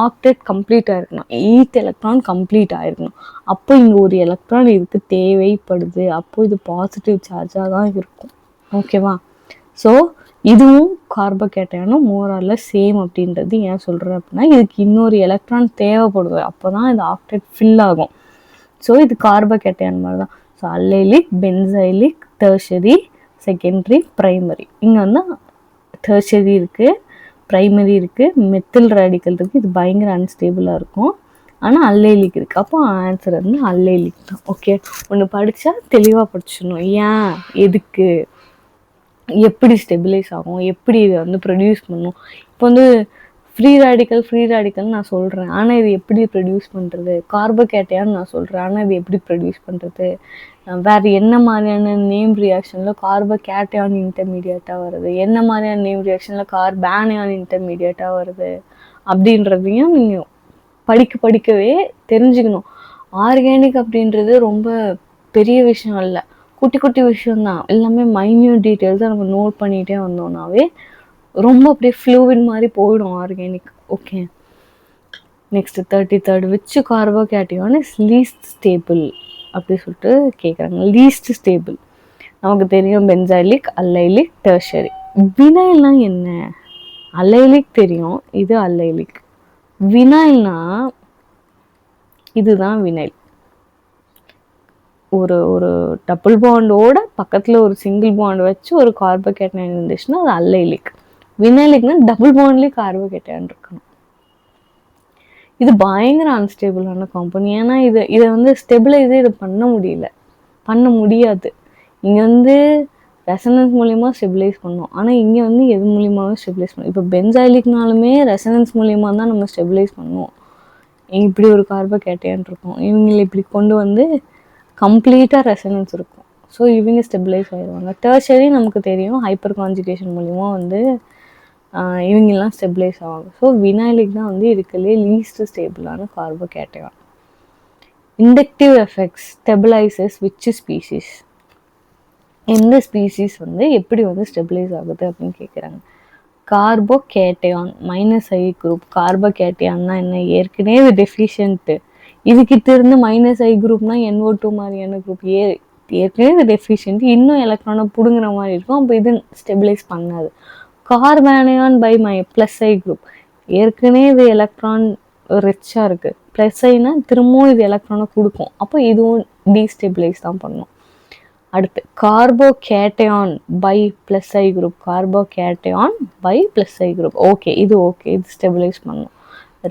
ஆக்டேட் கம்ப்ளீட்டாக இருக்கணும், 8 எலக்ட்ரான் கம்ப்ளீட் ஆகிருக்கணும். அப்போ இங்கே ஒரு எலக்ட்ரான் இதுக்கு தேவைப்படுது, அப்போது இது பாசிட்டிவ் சார்ஜாக தான் இருக்கும். ஓகேவா? ஸோ இதுவும் கார்போகேட்டையானும் மோரால சேம் அப்படின்றது ஏன் சொல்கிறேன் அப்படின்னா, இதுக்கு இன்னொரு எலக்ட்ரான் தேவைப்படுது, அப்போ தான் இது ஆக்டேட் ஃபில் ஆகும். ஸோ இது கார்போகேட்டையான் மாதிரி தான். So allylic, benzylic, tertiary, secondary, primary. இங்கே வந்து டெர்ஷரி இருக்குது, ப்ரைமரி இருக்குது, மெத்தில் ரேடிக்கல் இருக்குது. இது பயங்கர அன்ஸ்டேபிளாக இருக்கும். ஆனால் அல்லைலிக் இருக்குது. அப்போ ஆன்சர் வந்து அல்லைலிக் தான். ஓகே, ஒன்று படித்தா தெளிவாக படிச்சிடணும். ஏன், எதுக்கு, எப்படி ஸ்டெபிலைஸ் ஆகும், எப்படி இதை வந்து ப்ரொடியூஸ் பண்ணும். இப்போ வந்து ஃப்ரீ ரேடிக்கல் நான் சொல்கிறேன், ஆனால் இது எப்படி ப்ரொடியூஸ் பண்ணுறது. கார்போகேட்டையான்னு நான் சொல்கிறேன், ஆனால் இது எப்படி ப்ரொடியூஸ் பண்ணுறது. வேறு என்ன மாதிரியான நேம் ரியாக்ஷனில் கார்போகேட்டையான் இன்டர்மீடியட்டாக வருது, என்ன மாதிரியான நேம் ரியாக்ஷனில் கார்பானியான் இன்டர்மீடியட்டாக வருது அப்படின்றதையும் நீங்கள் படிக்கவே தெரிஞ்சுக்கணும். ஆர்கானிக் அப்படின்றது ரொம்ப பெரிய விஷயம் இல்லை, குட்டி குட்டி விஷயம்தான். எல்லாமே மைன்யூட் டீட்டெயில்ஸை நம்ம நோட் பண்ணிகிட்டே வந்தோம்னாவே ரொம்ப அப்படியே ஃப்ளூவிட் மாதிரி போயிடும் organic. Okay, next 33rd, which கார்போகேட்டையான் is least stable அப்படி சொல்லிட்டு கேட்குறாங்க. லீஸ்ட் ஸ்டேபிள் நமக்கு தெரியும், பென்சைலிக், அல்லைலிக், டெர்ஷரி. வினைல்னா என்ன? அல்லைலிக் தெரியும், இது அல்லைலிக். வினைல்னா இதுதான் வினைல். ஒரு ஒரு டபுள் பாண்டோட பக்கத்தில் ஒரு சிங்கிள் பாண்ட் வச்சு ஒரு கார்போகேட்டையான் இருந்துச்சுன்னா அது அல்லைலிக். வினைலிக்னா டபுள் பாண்ட்லேயே கார்போகேட்டையான் இருக்கணும். இது பயங்கர அன்ஸ்டேபிளான காம்பவுண்ட். ஏன்னா இதை வந்து ஸ்டெபிளைஸே இதை பண்ண முடியாது. இங்கே வந்து ரெசனன்ஸ் மூலிமா ஸ்டெபிலைஸ் பண்ணோம், ஆனால் இங்கே வந்து எது மூலியமாகவும் ஸ்டெபிலைஸ் பண்ணோம். இப்போ பென்சைலிக்னாலுமே ரெசனன்ஸ் மூலிமா தான் நம்ம ஸ்டெபிலைஸ் பண்ணுவோம். இப்படி ஒரு கார்போகேட்டையான் இருக்கும், இவங்களை இப்படி கொண்டு வந்து கம்ப்ளீட்டாக ரெசனன்ஸ் இருக்கும். ஸோ இவங்க ஸ்டெபிலைஸ் ஆகிடுவாங்க. டெர்ஷரி நமக்கு தெரியும், ஹைப்பர் கான்ஜுகேஷன் மூலிமா வந்து இவங்கெல்லாம் ஸ்டெபிலைஸ் ஆவாங்க. ஸோ வினைலிக் தான் வந்து இருக்கிறதுலே லீஸ்ட் ஸ்டேபிளான carbocation. Inductive effects stabilises which species, எந்த ஸ்பீசிஸ் வந்து எப்படி வந்து ஸ்டெபிலைஸ் ஆகுது அப்படின்னு கேட்குறாங்க. கார்போகேட்டையான் -I குரூப். கார்போகேட்டையான்னா என்ன, ஏற்கனவே இது டெஃபிஷியன்ட்டு. இதுக்கிட்ட இருந்து -I குரூப்னா NO2 மாதிரியான குரூப், ஏற்கனவே இது டெஃபிஷியன்ட், இன்னும் எலக்ட்ரானை பிடுங்குற மாதிரி இருக்கும், அப்போ இது ஸ்டெபிலைஸ் பண்ணாது. கார்பானியான் பை +I குரூப், ஏற்கனவே இது எலக்ட்ரான் ரிச்சாக இருக்குது, +Iனா திரும்பவும் இது எலக்ட்ரானை கொடுக்கும், அப்போ இதுவும் டீஸ்டெபிலைஸ் தான் பண்ணும். அடுத்து carbocation by +I group. Carbocation by +I group. Okay, இது ஸ்டெபிலைஸ் பண்ணும்.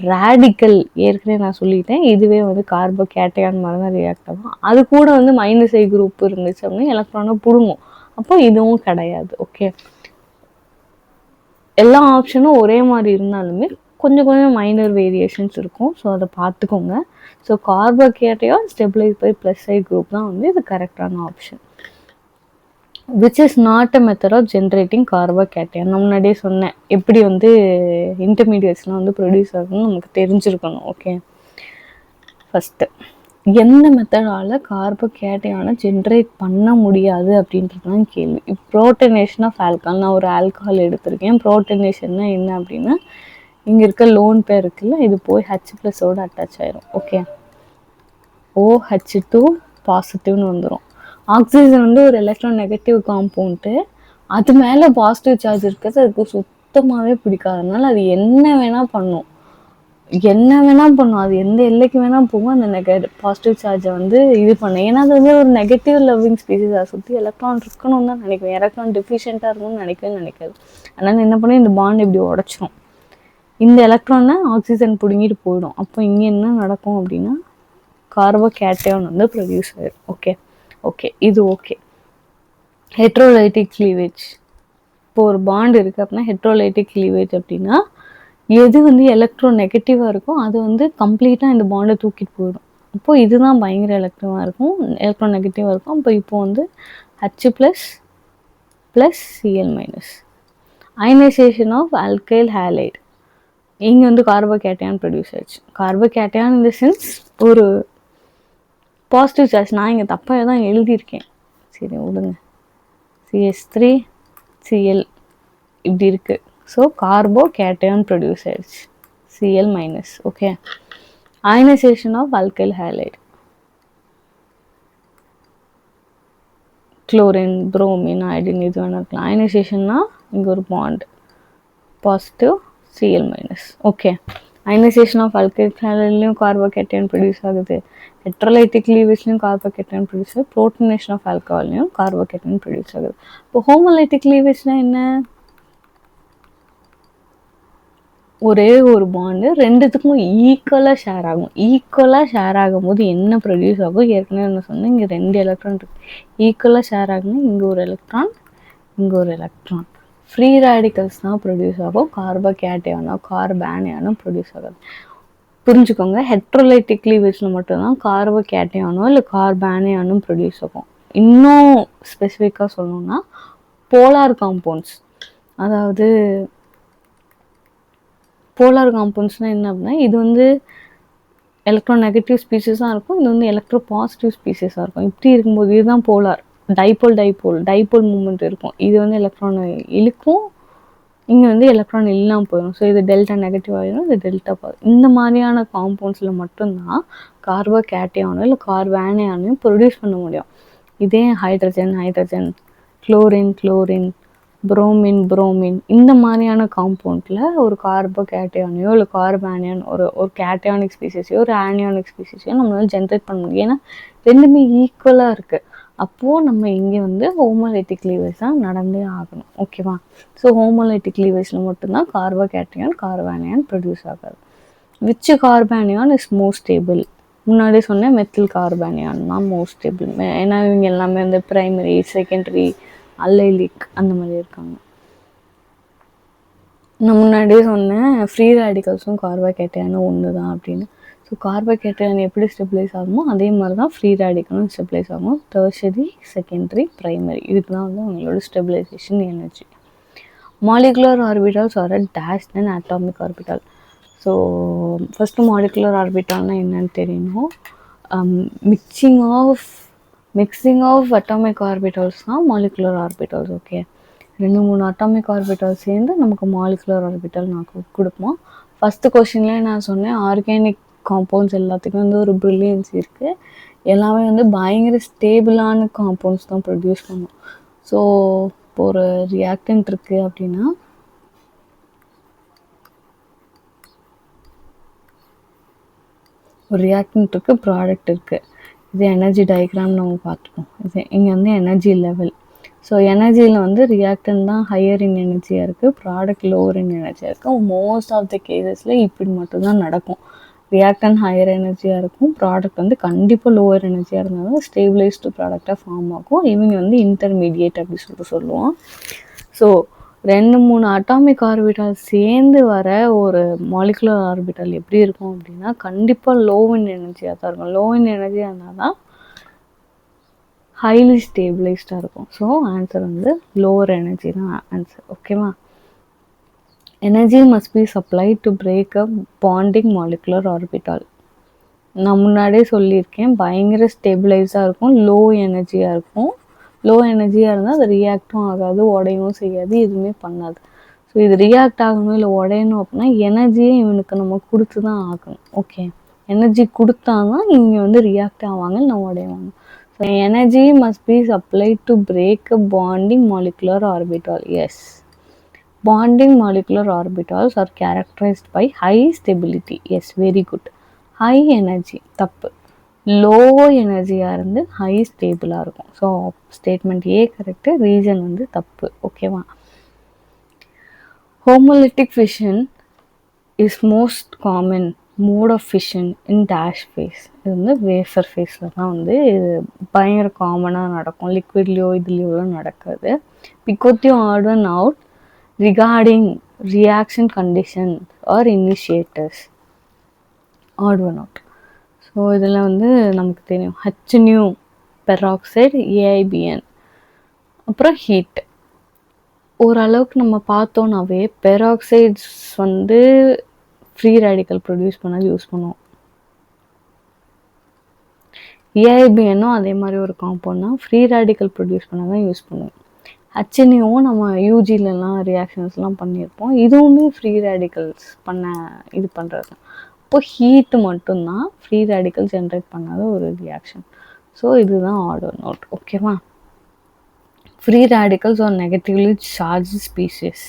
ரேடிக்கல் ஏற்கனவே நான் சொல்லிட்டேன், இதுவே வந்து கார்போகேட்டையான் மாதிரி தான் ரியாக்ட் ஆகும். அது கூட வந்து -I குரூப் இருந்துச்சு அப்படின்னா எலக்ட்ரானை பிடுங்கும், அப்போ இதுவும் கிடையாது. ஓகே, எல்லா ஆப்ஷனும் ஒரே மாதிரி இருந்தாலுமே கொஞ்சம் மைனர் வேரியேஷன்ஸ் இருக்கும். ஸோ அதை பார்த்துக்கோங்க. So carbocation stabilize by +I group தான் வந்து இது கரெக்டான option. Which is not a method of generating carbocation. நான் முன்னாடியே சொன்னேன் எப்படி வந்து இன்டர்மீடியட்ஸ்லாம் வந்து ப்ரொடியூஸ் ஆகணும்னு நமக்கு தெரிஞ்சிருக்கணும். ஓகே, ஃபஸ்ட்டு எந்த மெத்தடால் கார்போகேட்டையானை ஜென்ரேட் பண்ண முடியாது அப்படின்றது தான் கேள்வி. புரோட்டனேஷன் ஆஃப் ஆல்கஹால். நான் ஒரு ஆல்கஹால் எடுத்திருக்கேன். புரோட்டனேஷன்னா என்ன அப்படின்னா, இங்கே இருக்க லோன் பேர் இருக்குல்ல, இது போய் H+ஓட அட்டாச் ஆயிரும். ஓகே, OH2 பாசிட்டிவ்னு வந்துடும். ஆக்சிஜன் வந்து ஒரு எலக்ட்ரான் நெகட்டிவ் காம்பவுண்டு, அது மேலே பாசிட்டிவ் சார்ஜ் இருக்கிறது அதுக்கு சுத்தமாகவே பிடிக்காதனால அது என்ன வேணால் பண்ணும், அது எந்த எல்லைக்கு வேணால் போகும், அந்த பாசிட்டிவ் சார்ஜை வந்து இது பண்ணும். ஏன்னா அது வந்து ஒரு நெகட்டிவ் லவ்விங் ஸ்பீசிஸ், அதை சுற்றி எலக்ட்ரான் இருக்கணும்னு தான் நினைக்கும், எலக்ட்ரான் டெஃபிஷியண்ட்டாக இருக்கணும்னு நினைக்காது. அதனால் என்ன பண்ணி இந்த பாண்ட் இப்படி உடச்சிரும், இந்த எலக்ட்ரானை ஆக்சிஜன் பிடுங்கிட்டு போயிடும். அப்போ இங்கே என்ன நடக்கும் அப்படின்னா கார்போகேட்டையான் வந்து ப்ரொடியூஸ் ஆயிடும். ஓகே, இது ஓகே. ஹெட்ரோலைட்டிக் கிளீவேஜ். இப்போ ஒரு பாண்ட் இருக்குது அப்படின்னா ஹெட்ரோலைட்டிக் கிளீவேஜ் அப்படின்னா எது வந்து எலக்ட்ரோ நெகட்டிவாக இருக்கும் அது வந்து கம்ப்ளீட்டாக இந்த பாண்டை தூக்கிட்டு போயிடும். இப்போது இதுதான் பயங்கர எலக்ட்ரோ நெகட்டிவாக இருக்கும். இப்போ வந்து H++Cl-. Ionization of alkyl halide. இங்கே வந்து கார்போகேட்டையான் ப்ரொடியூஸ் ஆயிடுச்சு. கார்போகேட்டையான் இந்த சென்ஸ் ஒரு பாசிட்டிவ் சார்ஜ் நான் இங்கே தப்பாக தான் எழுதியிருக்கேன், சரி விடுங்க. CH3 Cl இப்படி இருக்கு. ஸோ கார்போ கேட்டையான் ப்ரொடியூஸ் ஆயிடுச்சு, Cl minus. Okay, ionisation of alkyl halide, chlorine, bromine, iodine இது வேணா இருக்கலாம். அயனைசேஷன்னா இங்கே ஒரு bond, positive Cl minus. Okay, ionisation of alkyl ஹேலைட்லையும் கார்போகேட்டையான் ப்ரொடியூஸ் ஆகுது, எலக்ட்ரோலைட்டிக் லீவேஜ்லையும் கார்போகேட்டையான் ப்ரொடியூஸ் ஆகுது, புரோட்டனேஷன் ஆஃப் ஆல்கஹால்லையும் கார்போகேட்டையான் ப்ரொடியூஸ் ஆகுது. இப்போ ஹோமோலைட்டிக் லீவேஜ்னா என்ன? ஒரே ஒரு பாண்டு ரெண்டுத்துக்கும் ஈக்குவலாக ஷேர் ஆகும். ஈக்குவலாக ஷேர் ஆகும்போது என்ன ப்ரொடியூஸ் ஆகும்? ஏற்கனவே என்ன சொன்னேன், இங்கே 2 எலக்ட்ரான் இருக்கு, ஈக்குவலாக ஷேர் ஆகும்னா இங்கே ஒரு எலக்ட்ரான், இங்கே ஒரு எலக்ட்ரான். ஃப்ரீ ரேடிக்கல்ஸ் தான் ப்ரொடியூஸ் ஆகும், கார்போகேட்டையானோ கார்பானியானோ ப்ரொடியூஸ் ஆகாது. புரிஞ்சுக்கோங்க, ஹெட்ரோலைட்டிக் லீவேஜில் மட்டும்தான் கார்போகேட்டையானோ இல்லை கார்பானியானும் ப்ரொடியூஸ் ஆகும். இன்னும் ஸ்பெசிஃபிக்காக சொல்லணும்னா போலார் காம்பவுண்ட்ஸ், அதாவது போலார் காம்பவுண்ட்ஸ்னால் என்ன அப்படின்னா, இது வந்து எலக்ட்ரோ நெகட்டிவ் ஸ்பீஷஸாக இருக்கும், இது வந்து எலக்ட்ரோ பாசிட்டிவ் ஸ்பீஷஸாக இருக்கும். இப்படி இருக்கும்போது இதுதான் போலார். டைபோல் மூமெண்ட் இருக்கும். இது வந்து எலக்ட்ரான் இழுக்கும், இங்கே வந்து எலக்ட்ரான் இல்லாமல் போயிடும். ஸோ இது டெல்டா நெகட்டிவ் ஆகிடும், இது டெல்டா பாசிட்டிவ். இந்த மாதிரியான காம்பவுண்ட்ஸில் மட்டும்தான் கார்போகேட்டையானோ இல்லை கார்பானியானையும் ப்ரொடியூஸ் பண்ண முடியும். இதே ஹைட்ரஜன், குளோரின், புரோமின் இந்த மாதிரியான காம்பவுண்டில் ஒரு கார்போகேட்டையானையோ இல்லை கார்பானியான் ஒரு கேட்டையானிக் ஸ்பீசிஸையோ ஒரு ஆனியானிக் ஸ்பீசிஸையோ நம்மளால ஜென்ரேட் பண்ண முடியும். ஏன்னா ரெண்டுமே ஈக்குவலாக இருக்குது. அப்போது நம்ம இங்கே வந்து ஹோமோலைட்டிக் லீவேஜ் தான் நடந்தே ஆகணும். ஓகேவா? ஸோ ஹோமோலைட்டிக் லீவேஜில் மட்டும்தான் கார்போகேட்டையான் கார்பானியான் ப்ரொடியூஸ் ஆகாது. Which கார்பானியான் is most stable? முன்னாடி சொன்னேன் மெத்தில் கார்பானியான் தான் மோஸ்ட் ஸ்டேபிள். ஏன்னா இவங்க எல்லாமே வந்து ப்ரைமரி, செகண்டரி, அல்லைலிக் அந்த மாதிரி இருக்காங்க. நான் முன்னாடியே சொன்னேன் ஃப்ரீ ரேடிக்கல்ஸும் கார்போகேட்டையானும் ஒன்று தான் அப்படின்னு. ஸோ கார்போகேட்டையான் எப்படி ஸ்டெபிளைஸ் ஆகுமோ அதே மாதிரி தான் ஃப்ரீ ரேடிக்கலும் ஸ்டெபிளைஸ் ஆகும். டெர்ஷரி, செகண்டரி, ப்ரைமரி, இதுக்கு தான் வந்து உங்களோட stabilisation energy. Molecular orbitals are a dash than atomic orbital. So first molecular ஆர்பிட்டால்னால் என்னன்னு தெரியணும். மிக்சிங் ஆஃப் அட்டாமிக் ஆர்பிட்டால்ஸ் தான் molecular orbitals. Okay, 2-3 atomic orbital சேர்ந்து நமக்கு மாலிகுலர் ஆர்பிட்டால் நான் கொடுப்போம். ஃபஸ்ட்டு கொஸ்டின்லேயே நான் சொன்னேன் ஆர்கானிக் காம்பவுண்ட்ஸ் எல்லாத்துக்கும் வந்து ஒரு ப்ரில்லியன்ஸ் இருக்குது, எல்லாமே வந்து பயங்கர ஸ்டேபிளான காம்பவுண்ட்ஸ் தான் ப்ரொடியூஸ் பண்ணும். ஸோ இப்போ ஒரு ரியாக்டன்ட் இருக்குது அப்படின்னா ஒரு ரியாக்டன்ட் இருக்குது, ப்ராடக்ட் இருக்குது. இது எனர்ஜி டயக்ராம் நம்ம பார்த்துப்போம். இது இங்கே வந்து எனர்ஜி லெவல். ஸோ எனர்ஜியில் வந்து ரியாக்டன் தான் ஹையர் இன் எனர்ஜியாக இருக்குது, ப்ராடக்ட் லோவர் இன் எனர்ஜியாக இருக்குது. மோஸ்ட் ஆஃப் த கேசஸில் இப்படி மட்டும்தான் நடக்கும். ரியாக்டன் ஹையர் எனர்ஜியாக இருக்கும், ப்ராடக்ட் வந்து கண்டிப்பாக லோவர் எனர்ஜியாக இருந்தாலும் ஸ்டேபிளைஸ்டு ப்ராடக்டாக ஃபார்ம் ஆகும். இவங்க வந்து இன்டர்மீடியேட் அப்படி சொல்லுவோம். ஸோ 2-3 அட்டாமிக் ஆர்பிட்டால் சேர்ந்து வர ஒரு மாலிகுலர் ஆர்பிட்டால் எப்படி இருக்கும் அப்படின்னா கண்டிப்பாக லோ இன் எனர்ஜியாக தான் இருக்கும். லோ இன் எனர்ஜியாக இருந்தால் தான் ஹைலி ஸ்டேபிளைஸ்டாக இருக்கும். ஸோ ஆன்சர் வந்து லோவர் எனர்ஜி தான் ஆன்சர். ஓகேவா? Energy must be supplied to break up bonding molecular orbital. நான் முன்னாடியே சொல்லியிருக்கேன், பயங்கர ஸ்டேபிளைஸாக இருக்கும், லோ எனர்ஜியாக இருக்கும். லோ எனர்ஜியாக இருந்தால் அது ரியாக்டும் ஆகாது, உடையவும் செய்யாது, எதுவுமே பண்ணாது. ஸோ இது ரியாக்ட் ஆகணும் இல்லை உடையணும் அப்படின்னா எனர்ஜியே இவனுக்கு நம்ம கொடுத்து தான் ஆகணும். ஓகே, எனர்ஜி கொடுத்தா தான் இவங்க வந்து ரியாக்ட் ஆவாங்க, இல்லை உடையவாங்க. So energy must be supplied to break a bonding molecular orbital. Yes, bonding molecular orbitals are characterised by high stability. Yes, very good. High energy தப்பு, லோ எனர்ஜியாக இருந்து ஹை ஸ்டேபிளாக இருக்கும். So statement A correct, reason வந்து தப்பு. ஓகேவா? Homolytic fission is most common mode of fission in dash phase. இது வந்து வேஃபர் ஃபேஸில் தான் வந்து இது பயங்கர காமனாக நடக்கும், லிக்விட்லேயோ இதுலேயோலாம் நடக்காது. பிகோத்தியோ order out regarding reaction condition or initiators. Odd one out. So இதில் வந்து நமக்கு தெரியும் HNu பெராக்சைடு, AIBN, அப்புறம் ஹீட். ஓரளவுக்கு நம்ம பார்த்தோன்னாவே பெராக்சைட்ஸ் வந்து ஃப்ரீ ரேடிக்கல் ப்ரொடியூஸ் பண்ணாது யூஸ் பண்ணுவோம். ஏஐபிஎன்னும் அதே மாதிரி ஒரு காம்பவுண்ட் தான். ஃப்ரீ ரேடிக்கல் ப்ரொடியூஸ் பண்ண தான் யூஸ் பண்ணுவோம். ஹெச்என்ஏவும் நம்ம யூஜிலலாம் ரியாக்ஷன்ஸ்லாம் பண்ணியிருப்போம். இதுவுமே ஃப்ரீ ரேடிக்கல்ஸ் இது பண்ணுறது தான். இப்போ ஹீட்டு மட்டும்தான் ஃப்ரீ ரேடிக்கல் ஜென்ரேட் பண்ணாத ஒரு ரியாக்ஷன். ஸோ இதுதான் ஆர்டர் நோட். ஓகேவா? Free radicals are negatively charge species.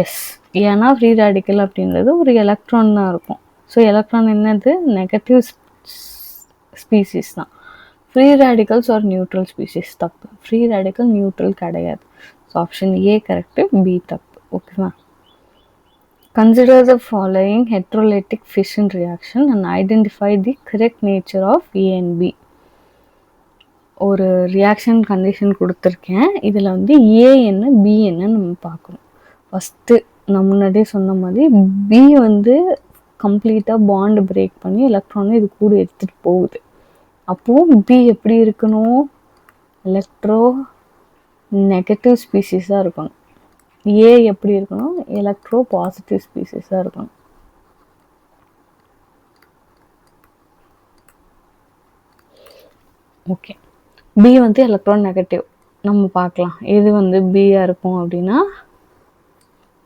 Yes, ஏன்னா ஃப்ரீ ரேடிக்கல் அப்படின்றது ஒரு எலக்ட்ரான் தான் இருக்கும். ஸோ எலக்ட்ரான் என்னது? நெகட்டிவ் ஸ்பீஷிஸ் தான். Free radicals are neutral species. தப்பு. ஃப்ரீ ரேடிக்கல் நியூட்ரல் கிடையாது. So option A correct, B தப்பு. ஓகேவா? Consider the following heterolytic fission reaction and identify the correct nature of A and B. ஒரு reaction condition கொடுத்துருக்கேன். இதில் வந்து ஏ என்ன பி என்னன்னு நம்ம பார்க்கணும். ஃபஸ்ட்டு நான் முன்னாடியே சொன்ன மாதிரி பி வந்து கம்ப்ளீட்டாக பாண்டு பிரேக் பண்ணி எலக்ட்ரானை இது கூட எடுத்துகிட்டு போகுது. அப்போது பி எப்படி இருக்கணும்? எலக்ட்ரோ நெகட்டிவ் ஸ்பீஷீஸாக இருக்கணும். ஏ எப்படி இருக்கணும்? எலக்ட்ரோ பாசிட்டிவ் ஸ்பீஷீஸாக இருக்கணும். ஓகே, பி வந்து எலக்ட்ரான் நெகட்டிவ். நம்ம பார்க்கலாம் எது வந்து பியாக இருக்கும் அப்படின்னா,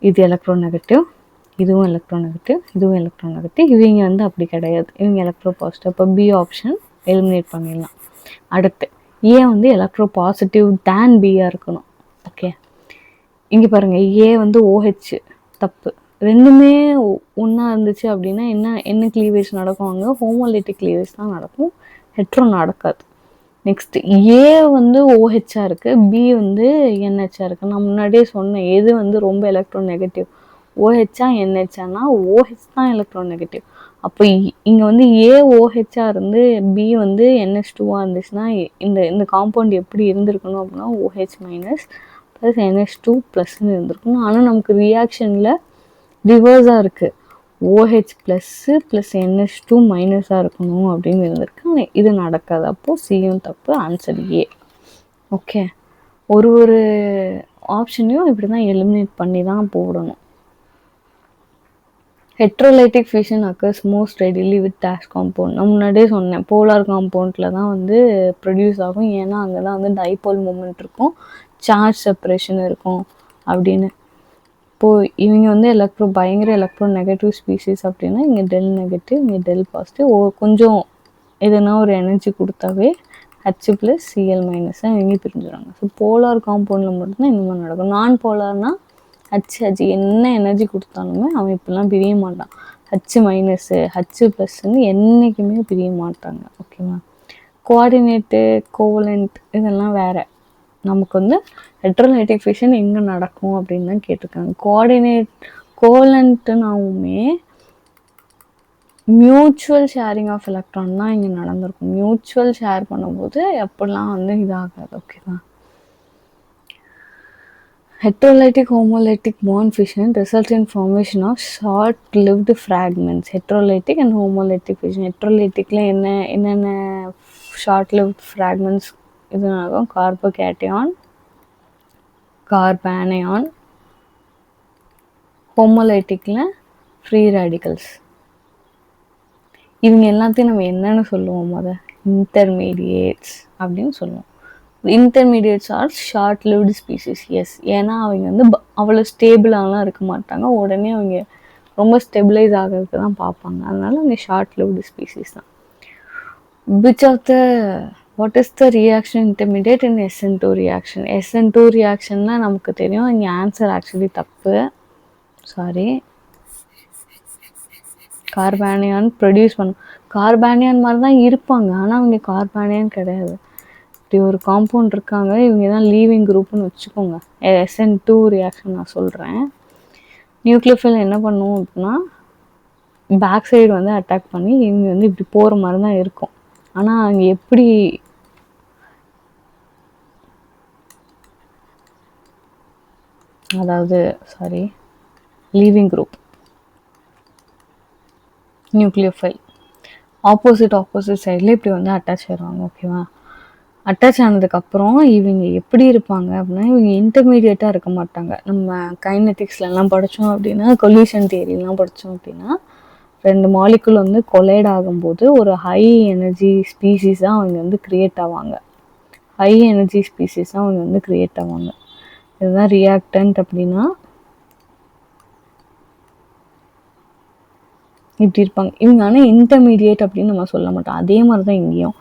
இது எலக்ட்ரான் நெகட்டிவ், இதுவும் எலக்ட்ரான் நெகட்டிவ், இதுவும் எலக்ட்ரான் நெகட்டிவ். இவங்க வந்து அப்படி கிடையாது, இவங்க எலக்ட்ரோ பாசிட்டிவ். அப்போ பி ஆப்ஷன் எலிமினேட் பண்ணிடலாம். அடுத்து ஏ வந்து எலக்ட்ரோ பாசிட்டிவ் தேன் பியாக இருக்கணும். ஓகே, இங்கே பாருங்கள், ஏ வந்து OH தப்பு. ரெண்டுமே ஒன்றா இருந்துச்சு அப்படின்னா என்ன கிளீவேஜ் நடக்கும்? அங்கே ஹோமோலிட்டிக் கிளீவேஜ் தான் நடக்கும், ஹெட்ரோ நடக்காது. நெக்ஸ்ட் ஏ வந்து OHஆ இருக்குது, பி வந்து NHஆ இருக்குது. நான் முன்னாடியே சொன்னேன் எது வந்து ரொம்ப எலக்ட்ரான் நெகட்டிவ், OHஆ NHஆனா OH தான் எலக்ட்ரான் நெகட்டிவ். அப்போ இங்கே வந்து ஏ OHஆ இருந்து பி வந்து NH2ஆக இருந்துச்சுன்னா இந்த காம்பவுண்ட் எப்படி இருந்திருக்கணும் அப்படின்னா OH மைனஸ் ப்ளஸ் NH2 ப்ளஸ்ன்னு இருந்திருக்கணும். ஆனால் நமக்கு ரியாக்ஷனில் ரிவர்ஸாக இருக்குது, OH ப்ளஸ்ஸு ப்ளஸ் NH2 மைனஸாக இருக்கணும் அப்படின்னு இருந்திருக்கு. ஆனால் இது நடக்காது. அப்போது சியும் தப்பு, ஆன்சர் ஏ. ஓகே, ஒரு ஆப்ஷனையும் இப்படி தான் எலிமினேட் பண்ணி தான் போடணும். Heterolytic fission occurs most readily with dash compound. நான் முன்னாடியே சொன்னேன், போலார் காம்பவுண்டில் தான் வந்து ப்ரொடியூஸ் ஆகும். ஏன்னா அங்கே தான் வந்து டைபோல் மூமெண்ட் இருக்கும், சார்ஜ் செப்பரேஷன் இருக்கும் அப்படின்னு. இப்போது இவங்க வந்து பயங்கர எலக்ட்ரோ நெகட்டிவ் ஸ்பீஷீஸ் அப்படின்னா இங்கே டெல் நெகட்டிவ், இங்கே டெல் பாசிட்டிவ். கொஞ்சம் எதுனா ஒரு எனர்ஜி கொடுத்தாவே H ப்ளஸ் Cl மைனஸாக இவங்க பிரிஞ்சுறாங்க. ஸோ போலார் காம்பவுண்டில் மட்டும்தான் இந்த மாதிரி நடக்கும். நான் போலார்னால் H என்ன எனர்ஜி கொடுத்தாலுமே அவன் இப்படிலாம் பிரிய மாட்டான். H மைனஸு H ப்ளஸ்ன்னு என்றைக்குமே பிரிய மாட்டாங்க. ஓகேவா? கோஆர்டினேட்டு, கோவலண்ட் இதெல்லாம் வேறு. நமக்கு வந்து ஹெட்ரோலைட்டிக் ஃபிஷன் எங்கே நடக்கும் அப்படின்னு தான் கேட்டிருக்காங்க. கோவலண்ட்டுனாவுமே மியூச்சுவல் ஷேரிங் ஆஃப் எலக்ட்ரான் தான் இங்கே நடந்திருக்கும். மியூச்சுவல் ஷேர் பண்ணும்போது எப்படிலாம் வந்து இதாகாது. ஓகேவா? Heterolytic homolytic bond fission results in formation of short-lived fragments. Heterolytic and homolytic fission. Heterolyticல என்னென்ன short-lived fragments இது நடக்கும்? Carbocation, carbanion. ஹோமோலைட்டிக்ல ஃப்ரீ ரேடிக்கல்ஸ். இவங்க எல்லாத்தையும் நம்ம என்னென்னு சொல்லுவோம்? இன்டர்மீடியேட்ஸ் அப்படின்னு சொல்லுவோம். Intermediates are short lived species. Yes, ஏன்னா அவங்க வந்து அவ்வளோ ஸ்டேபிளாலாம் இருக்க மாட்டாங்க, உடனே அவங்க ரொம்ப ஸ்டெபிளைஸ் ஆகிறதுக்கு தான் பார்ப்பாங்க. அதனால அவங்க ஷார்ட் லிவ்டு ஸ்பீஷிஸ் தான். What is the reaction intermediate in SN2 reaction? SN2 ரியாக்ஷன்னா நமக்கு தெரியும், இங்கே ஆன்சர் ஆக்சுவலி தப்பு, சாரி. கார்பானியான் ப்ரொடியூஸ் பண்ணும். கார்பானியான் மாதிரி தான் இருப்பாங்க, ஆனால் அவங்க கார்பானியான் கிடையாது. இப்படி ஒரு காம்பவுண்ட் இருக்காங்க, இவங்க தான் லீவிங் குரூப்னு வச்சுக்கோங்க. SN2 ரியாக்ஷன் நான் சொல்கிறேன். நியூக்ளியோஃபில் என்ன பண்ணுவோம் அப்படின்னா பேக் சைடு வந்து அட்டாக் பண்ணி இவங்க வந்து இப்படி போகிற மாதிரி தான் இருக்கும். ஆனால் அங்கே எப்படி லீவிங் குரூப் நியூக்ளியோஃபைல் ஆப்போசிட் சைடில் இப்படி வந்து அட்டாச் ஆயிடுவாங்க. ஓகேவா? அட்டாச் ஆனதுக்கப்புறம் இவங்க எப்படி இருப்பாங்க அப்படின்னா இவங்க இன்டர்மீடியேட்டாக இருக்க மாட்டாங்க. நம்ம கைனெட்டிக்ஸ்லாம் படித்தோம் அப்படின்னா, கொல்யூஷன் தியரிலாம் படித்தோம் அப்படின்னா 2 மாலிகுல் வந்து கொலைட் ஆகும்போது ஒரு ஹை எனர்ஜி ஸ்பீசிஸாக அவங்க வந்து கிரியேட் ஆவாங்க. ஹை எனர்ஜி ஸ்பீசிஸாக அவங்க வந்து கிரியேட் ஆவாங்க. இதுதான் ரியாக்டன்ட் அப்படின்னா இப்படி இருப்பாங்க இவங்க. ஆனால் இன்டர்மீடியேட் அப்படின்னு நம்ம சொல்ல மாட்டோம். அதே மாதிரி தான் இங்கேயும்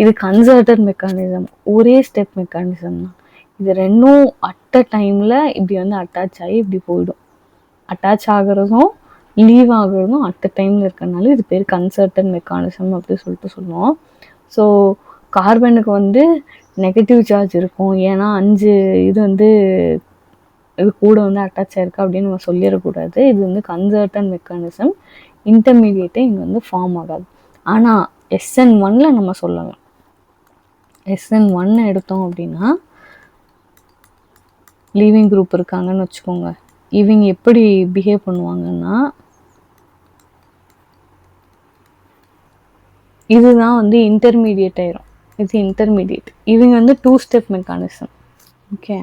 இது கன்சர்டட் மெக்கானிசம், ஒரே ஸ்டெப் மெக்கானிசம் தான். இது ரெண்டும் அட் அ டைமில் இப்படி வந்து அட்டாச் ஆகி இப்படி போயிடும். அட்டாச் ஆகிறதும் லீவ் ஆகிறதும் அட் அ டைமில் இருக்கிறதுனால இது பேர் கன்சர்டட் மெக்கானிசம் அப்படின்னு சொல்லிட்டு சொல்லுவோம். ஸோ கார்பனுக்கு வந்து நெகட்டிவ் சார்ஜ் இருக்கும், ஏன்னா 5 இது வந்து இது கூட வந்து அட்டாச் ஆயிருக்கு அப்படின்னு நம்ம சொல்லிடக்கூடாது. இது வந்து கன்சர்டட் மெக்கானிசம். இன்டர்மீடியேட்டே இங்கே வந்து ஃபார்ம் ஆகாது. ஆனால் SN1 நம்ம சொல்லலாம். SN1 எடுத்தோம் அப்படின்னா லீவிங் குரூப் இருக்காங்கன்னு வச்சுக்கோங்க. இவங்க எப்படி பிஹேவ் பண்ணுவாங்கன்னா இதுதான் வந்து இன்டர்மீடியேட் ஆயிரும். இது இன்டர்மீடியேட். இவங்க வந்து 2 ஸ்டெப் மெக்கானிசம். ஓகே,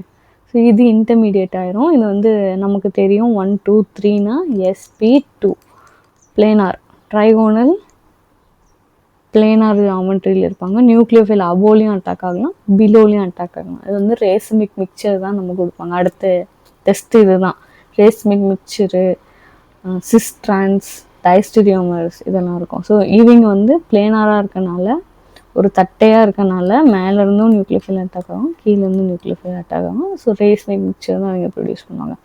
ஸோ இது இன்டர்மீடியேட் ஆயிரும். இது வந்து நமக்கு தெரியும் 1 2 3னா sp2 பிளேனார் ட்ரைகோனல் பிளேனார் ஜாமெட்ரியில் இருப்பாங்க. நியூக்ளியோஃபைல் அபோலையும் அட்டாக் ஆகலாம், பிலோலையும் அட்டாக் ஆகலாம். இது வந்து ரேசமிக் மிக்சர் தான் நம்ம கொடுப்பாங்க. அடுத்த டெஸ்ட் இதுதான். ரேசமிக் மிக்சரு, சிஸ்ட்ரான்ஸ், டைஸ்டிரியோமர்ஸ் இதெல்லாம் இருக்கும். ஸோ இவங்க வந்து பிளேனாராக இருக்கனால, ஒரு தட்டையாக இருக்கனால மேலேருந்தும் நியூக்ளியோஃபைல் அட்டாக் ஆகும், கீழேருந்தும் நியூக்ளியோஃபைல் அட்டாக் ஆகும். ஸோ ரேசமிக் மிக்சர் தான் அவங்க ப்ரொடியூஸ் பண்ணுவாங்க.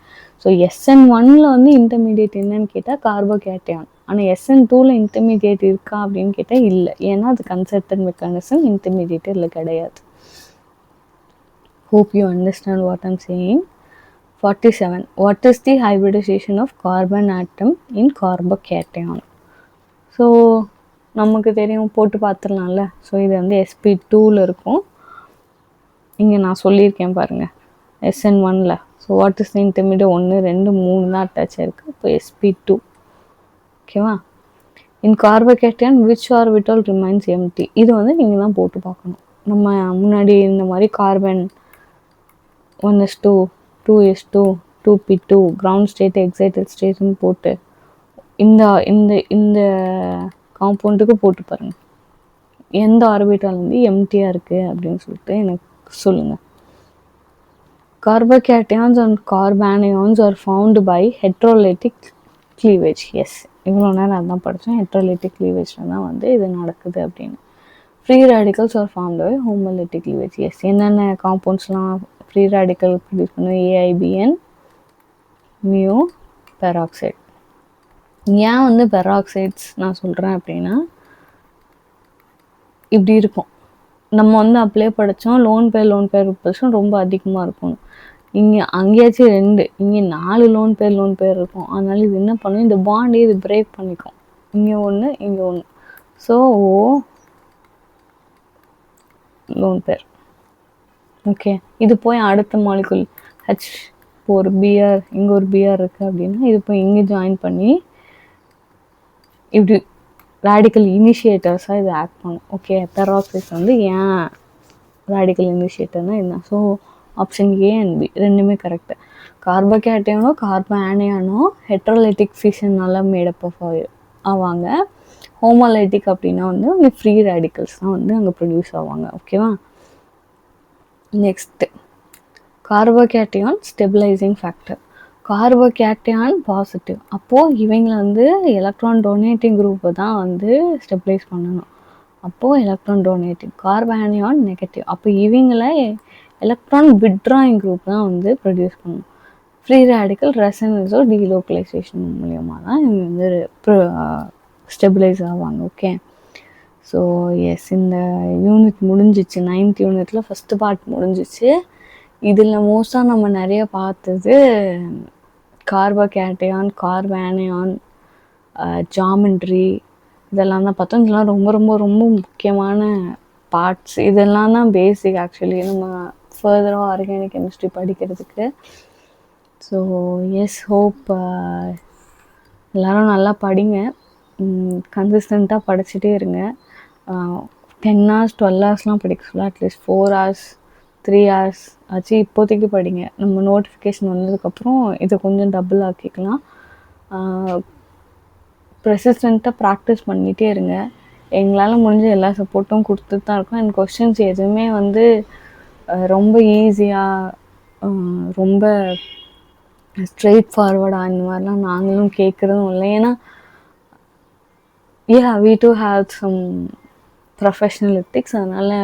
ஸோ SN1 வந்து இன்டர்மீடியேட் என்னன்னு கேட்டால் கார்போகேட்டையான். ஆனால் SN2 இன்டர்மீடியேட் இருக்கா அப்படின்னு கேட்டால் இல்லை, ஏன்னா அது கன்சர்டட் மெக்கானிசம், இன்டர்மீடியேட் இல்லை கிடையாது. Hope you understand what I'm saying. 47. What is the hybridization of carbon atom in carbocation? So நமக்கு தெரியும், போட்டு பார்த்துடலாம்ல. ஸோ இது வந்து sp2ல இருக்கும். இங்கே நான் சொல்லியிருக்கேன் பாருங்கள் SN1. So what is the intermediate 1 2 3 தான் அட்டாச் ஆயிருக்கு. இப்போ sp2. ஓகேவா? இன் கார்போகேட்டையான் விச் ஆர்பிட்டால் ரிமைன்ஸ் எம்டி. இது வந்து நீங்கள் தான் போட்டு பார்க்கணும். நம்ம முன்னாடி இந்த மாதிரி carbon 1s2 2s2 2p2 ground state excited ஸ்டேட்னு போட்டு இந்த இந்த இந்த காம்பவுண்டுக்கு போட்டு பாருங்கள், எந்த ஆர்பிட்டால் வந்து எம்டியாக இருக்குது அப்படின்னு சொல்லிட்டு எனக்கு சொல்லுங்கள். Carbocations and carbanions are found by heterolytic cleavage. Yes, இவ்வளோ நேரம் அதான் படித்தோம். ஹெட்ரோலைட்டிக் கிளீவேஜில் தான் வந்து இது நடக்குது அப்படின்னு. Free radicals are formed by homolytic cleavage. Yes, என்னென்ன காம்பவுண்ட்ஸ்லாம் ஃப்ரீ ரேடிக்கல் ப்ரொடியூஸ் பண்ணுவோம்? AIBN, மியூ, பெராக்சைடு. ஏன் வந்து பெராக்சைட்ஸ் நான் சொல்கிறேன் அப்படின்னா இப்படி இருக்கும். நம்ம வந்து அப்படியே படித்தோம் லோன் பேர் ரிப்பல்ஷன் ரொம்ப அதிகமாக இருக்கும். இங்கே அங்கேயாச்சும் 2, இங்கே 4 லோன் பேர் இருக்கும். அதனால இது என்ன பண்ணும், இந்த பாண்டே இது பிரேக் பண்ணிக்கும். இங்கே 1 இங்கே 1. ஸோ லோன் பேர். ஓகே, இது போய் அடுத்த மாலிகுல் H4Br, இங்கே ஒரு Br இருக்குது அப்படின்னா இது போய் இங்கே ஜாயின் பண்ணி இப்படி ரேடிக்கல் இனிஷியேட்டர்ஸாக இது ஆக்ட் பண்ணும். ஓகே, பெராக்சைட்ஸ் வந்து ஏன் ரேடிக்கல் இனிஷியேட்டர்னா என்ன? So option A and B ரெண்டுமே கரெக்டு. கார்போகேட்டையானோ கார்போஆனியானோ ஹெட்ரோலைட்டிக் ஃபிஷனால் மேடப் ஆஃப் ஆவாங்க. ஹோமோலைட்டிக் அப்படின்னா வந்து அங்கே ஃப்ரீ ரேடிக்கல்ஸ் தான் வந்து அங்கே ப்ரொடியூஸ் ஆவாங்க. ஓகேவா? Next கார்போகேட்டையான் stabilising factor. கார்போகேட்டையான் பாசிட்டிவ், அப்போது இவங்களை வந்து எலக்ட்ரான் டொனேட்டிங் குரூப்பை தான் வந்து ஸ்டெபிளைஸ் பண்ணணும். அப்போது எலக்ட்ரான் டொனேட்டிங். கார்போஆனியான் நெகட்டிவ், அப்போ இவங்களை எலக்ட்ரான் விட்ராயிங் குரூப் தான் வந்து ப்ரொடியூஸ் பண்ணணும். ஃப்ரீ ரேடிக்கல் ரெசனன்ஸோ டீலோக்கலைசேஷன் மூலியமாக தான் இவங்க வந்து ஸ்டெபிளைஸ் ஆவாங்க. ஓகே, ஸோ எஸ், இந்த யூனிட் முடிஞ்சிச்சு. 9th யூனிட்டில் ஃபஸ்ட்டு பார்ட் முடிஞ்சிச்சு. இதில் மோஸ்ட்டாக நம்ம நிறைய பார்த்தது கார்போகேட்டையான், கார்போஆனியான், ஜாமெண்ட்ரி இதெல்லாம் தான் பார்த்தோம். இதெல்லாம் ரொம்ப ரொம்ப ரொம்ப முக்கியமான பார்ட்ஸ். இதெல்லாம் தான் பேசிக் ஆக்சுவலி நம்ம ஃபர்தராக ஆர்கானிக் கெமிஸ்ட்ரி படிக்கிறதுக்கு. ஸோ எஸ், ஹோப் எல்லோரும் நல்லா படிங்க, கன்சிஸ்டண்ட்டாக படிச்சுட்டே இருங்க. 10 hours 12 hours படிக்க சொல்ல, அட்லீஸ்ட் 4 hours 3 hours ஆச்சு இப்போதைக்கு படிங்க. நம்ம நோட்டிஃபிகேஷன் வந்ததுக்கப்புறம் இதை கொஞ்சம் டபுள் ஆக்கிக்கலாம். ப்ரெசிஸ்டண்ட்டாக ப்ராக்டிஸ் பண்ணிகிட்டே இருங்க. எங்களால் முடிஞ்ச எல்லா சப்போர்ட்டும் கொடுத்துட்டு தான் இருக்கோம். அண்ட் கொஸ்டின்ஸ் எதுவுமே வந்து ரொம்ப ஈஸியாக ரொம்ப ஸ்ட்ரெயிட் ஃபார்வர்டாக இந்த மாதிரிலாம் நாங்களும் கேட்குறதும் இல்லை. ஏன்னா we do have some professional ethics. அதனால்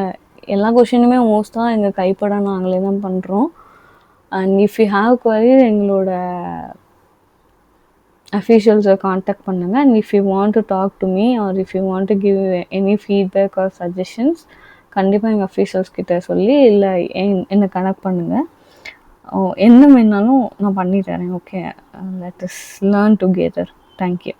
எல்லா கொஷினுமே மோஸ்ட்டாக எங்கள் கைப்பட நாங்களே தான் பண்ணுறோம். And if you have query எங்களோட அஃபீஷியல்ஸை காண்டாக்ட் பண்ணுங்கள். And if you want to talk to me or if you want to give any feedback or suggestions கண்டிப்பாக எங்கள் அஃபீஷியல்ஸ் கிட்ட சொல்லி இல்லை என்னை கனெக்ட் பண்ணுங்கள். என்ன வேணாலும் நான் பண்ணி தரேன். Okay, let us learn together. Thank you.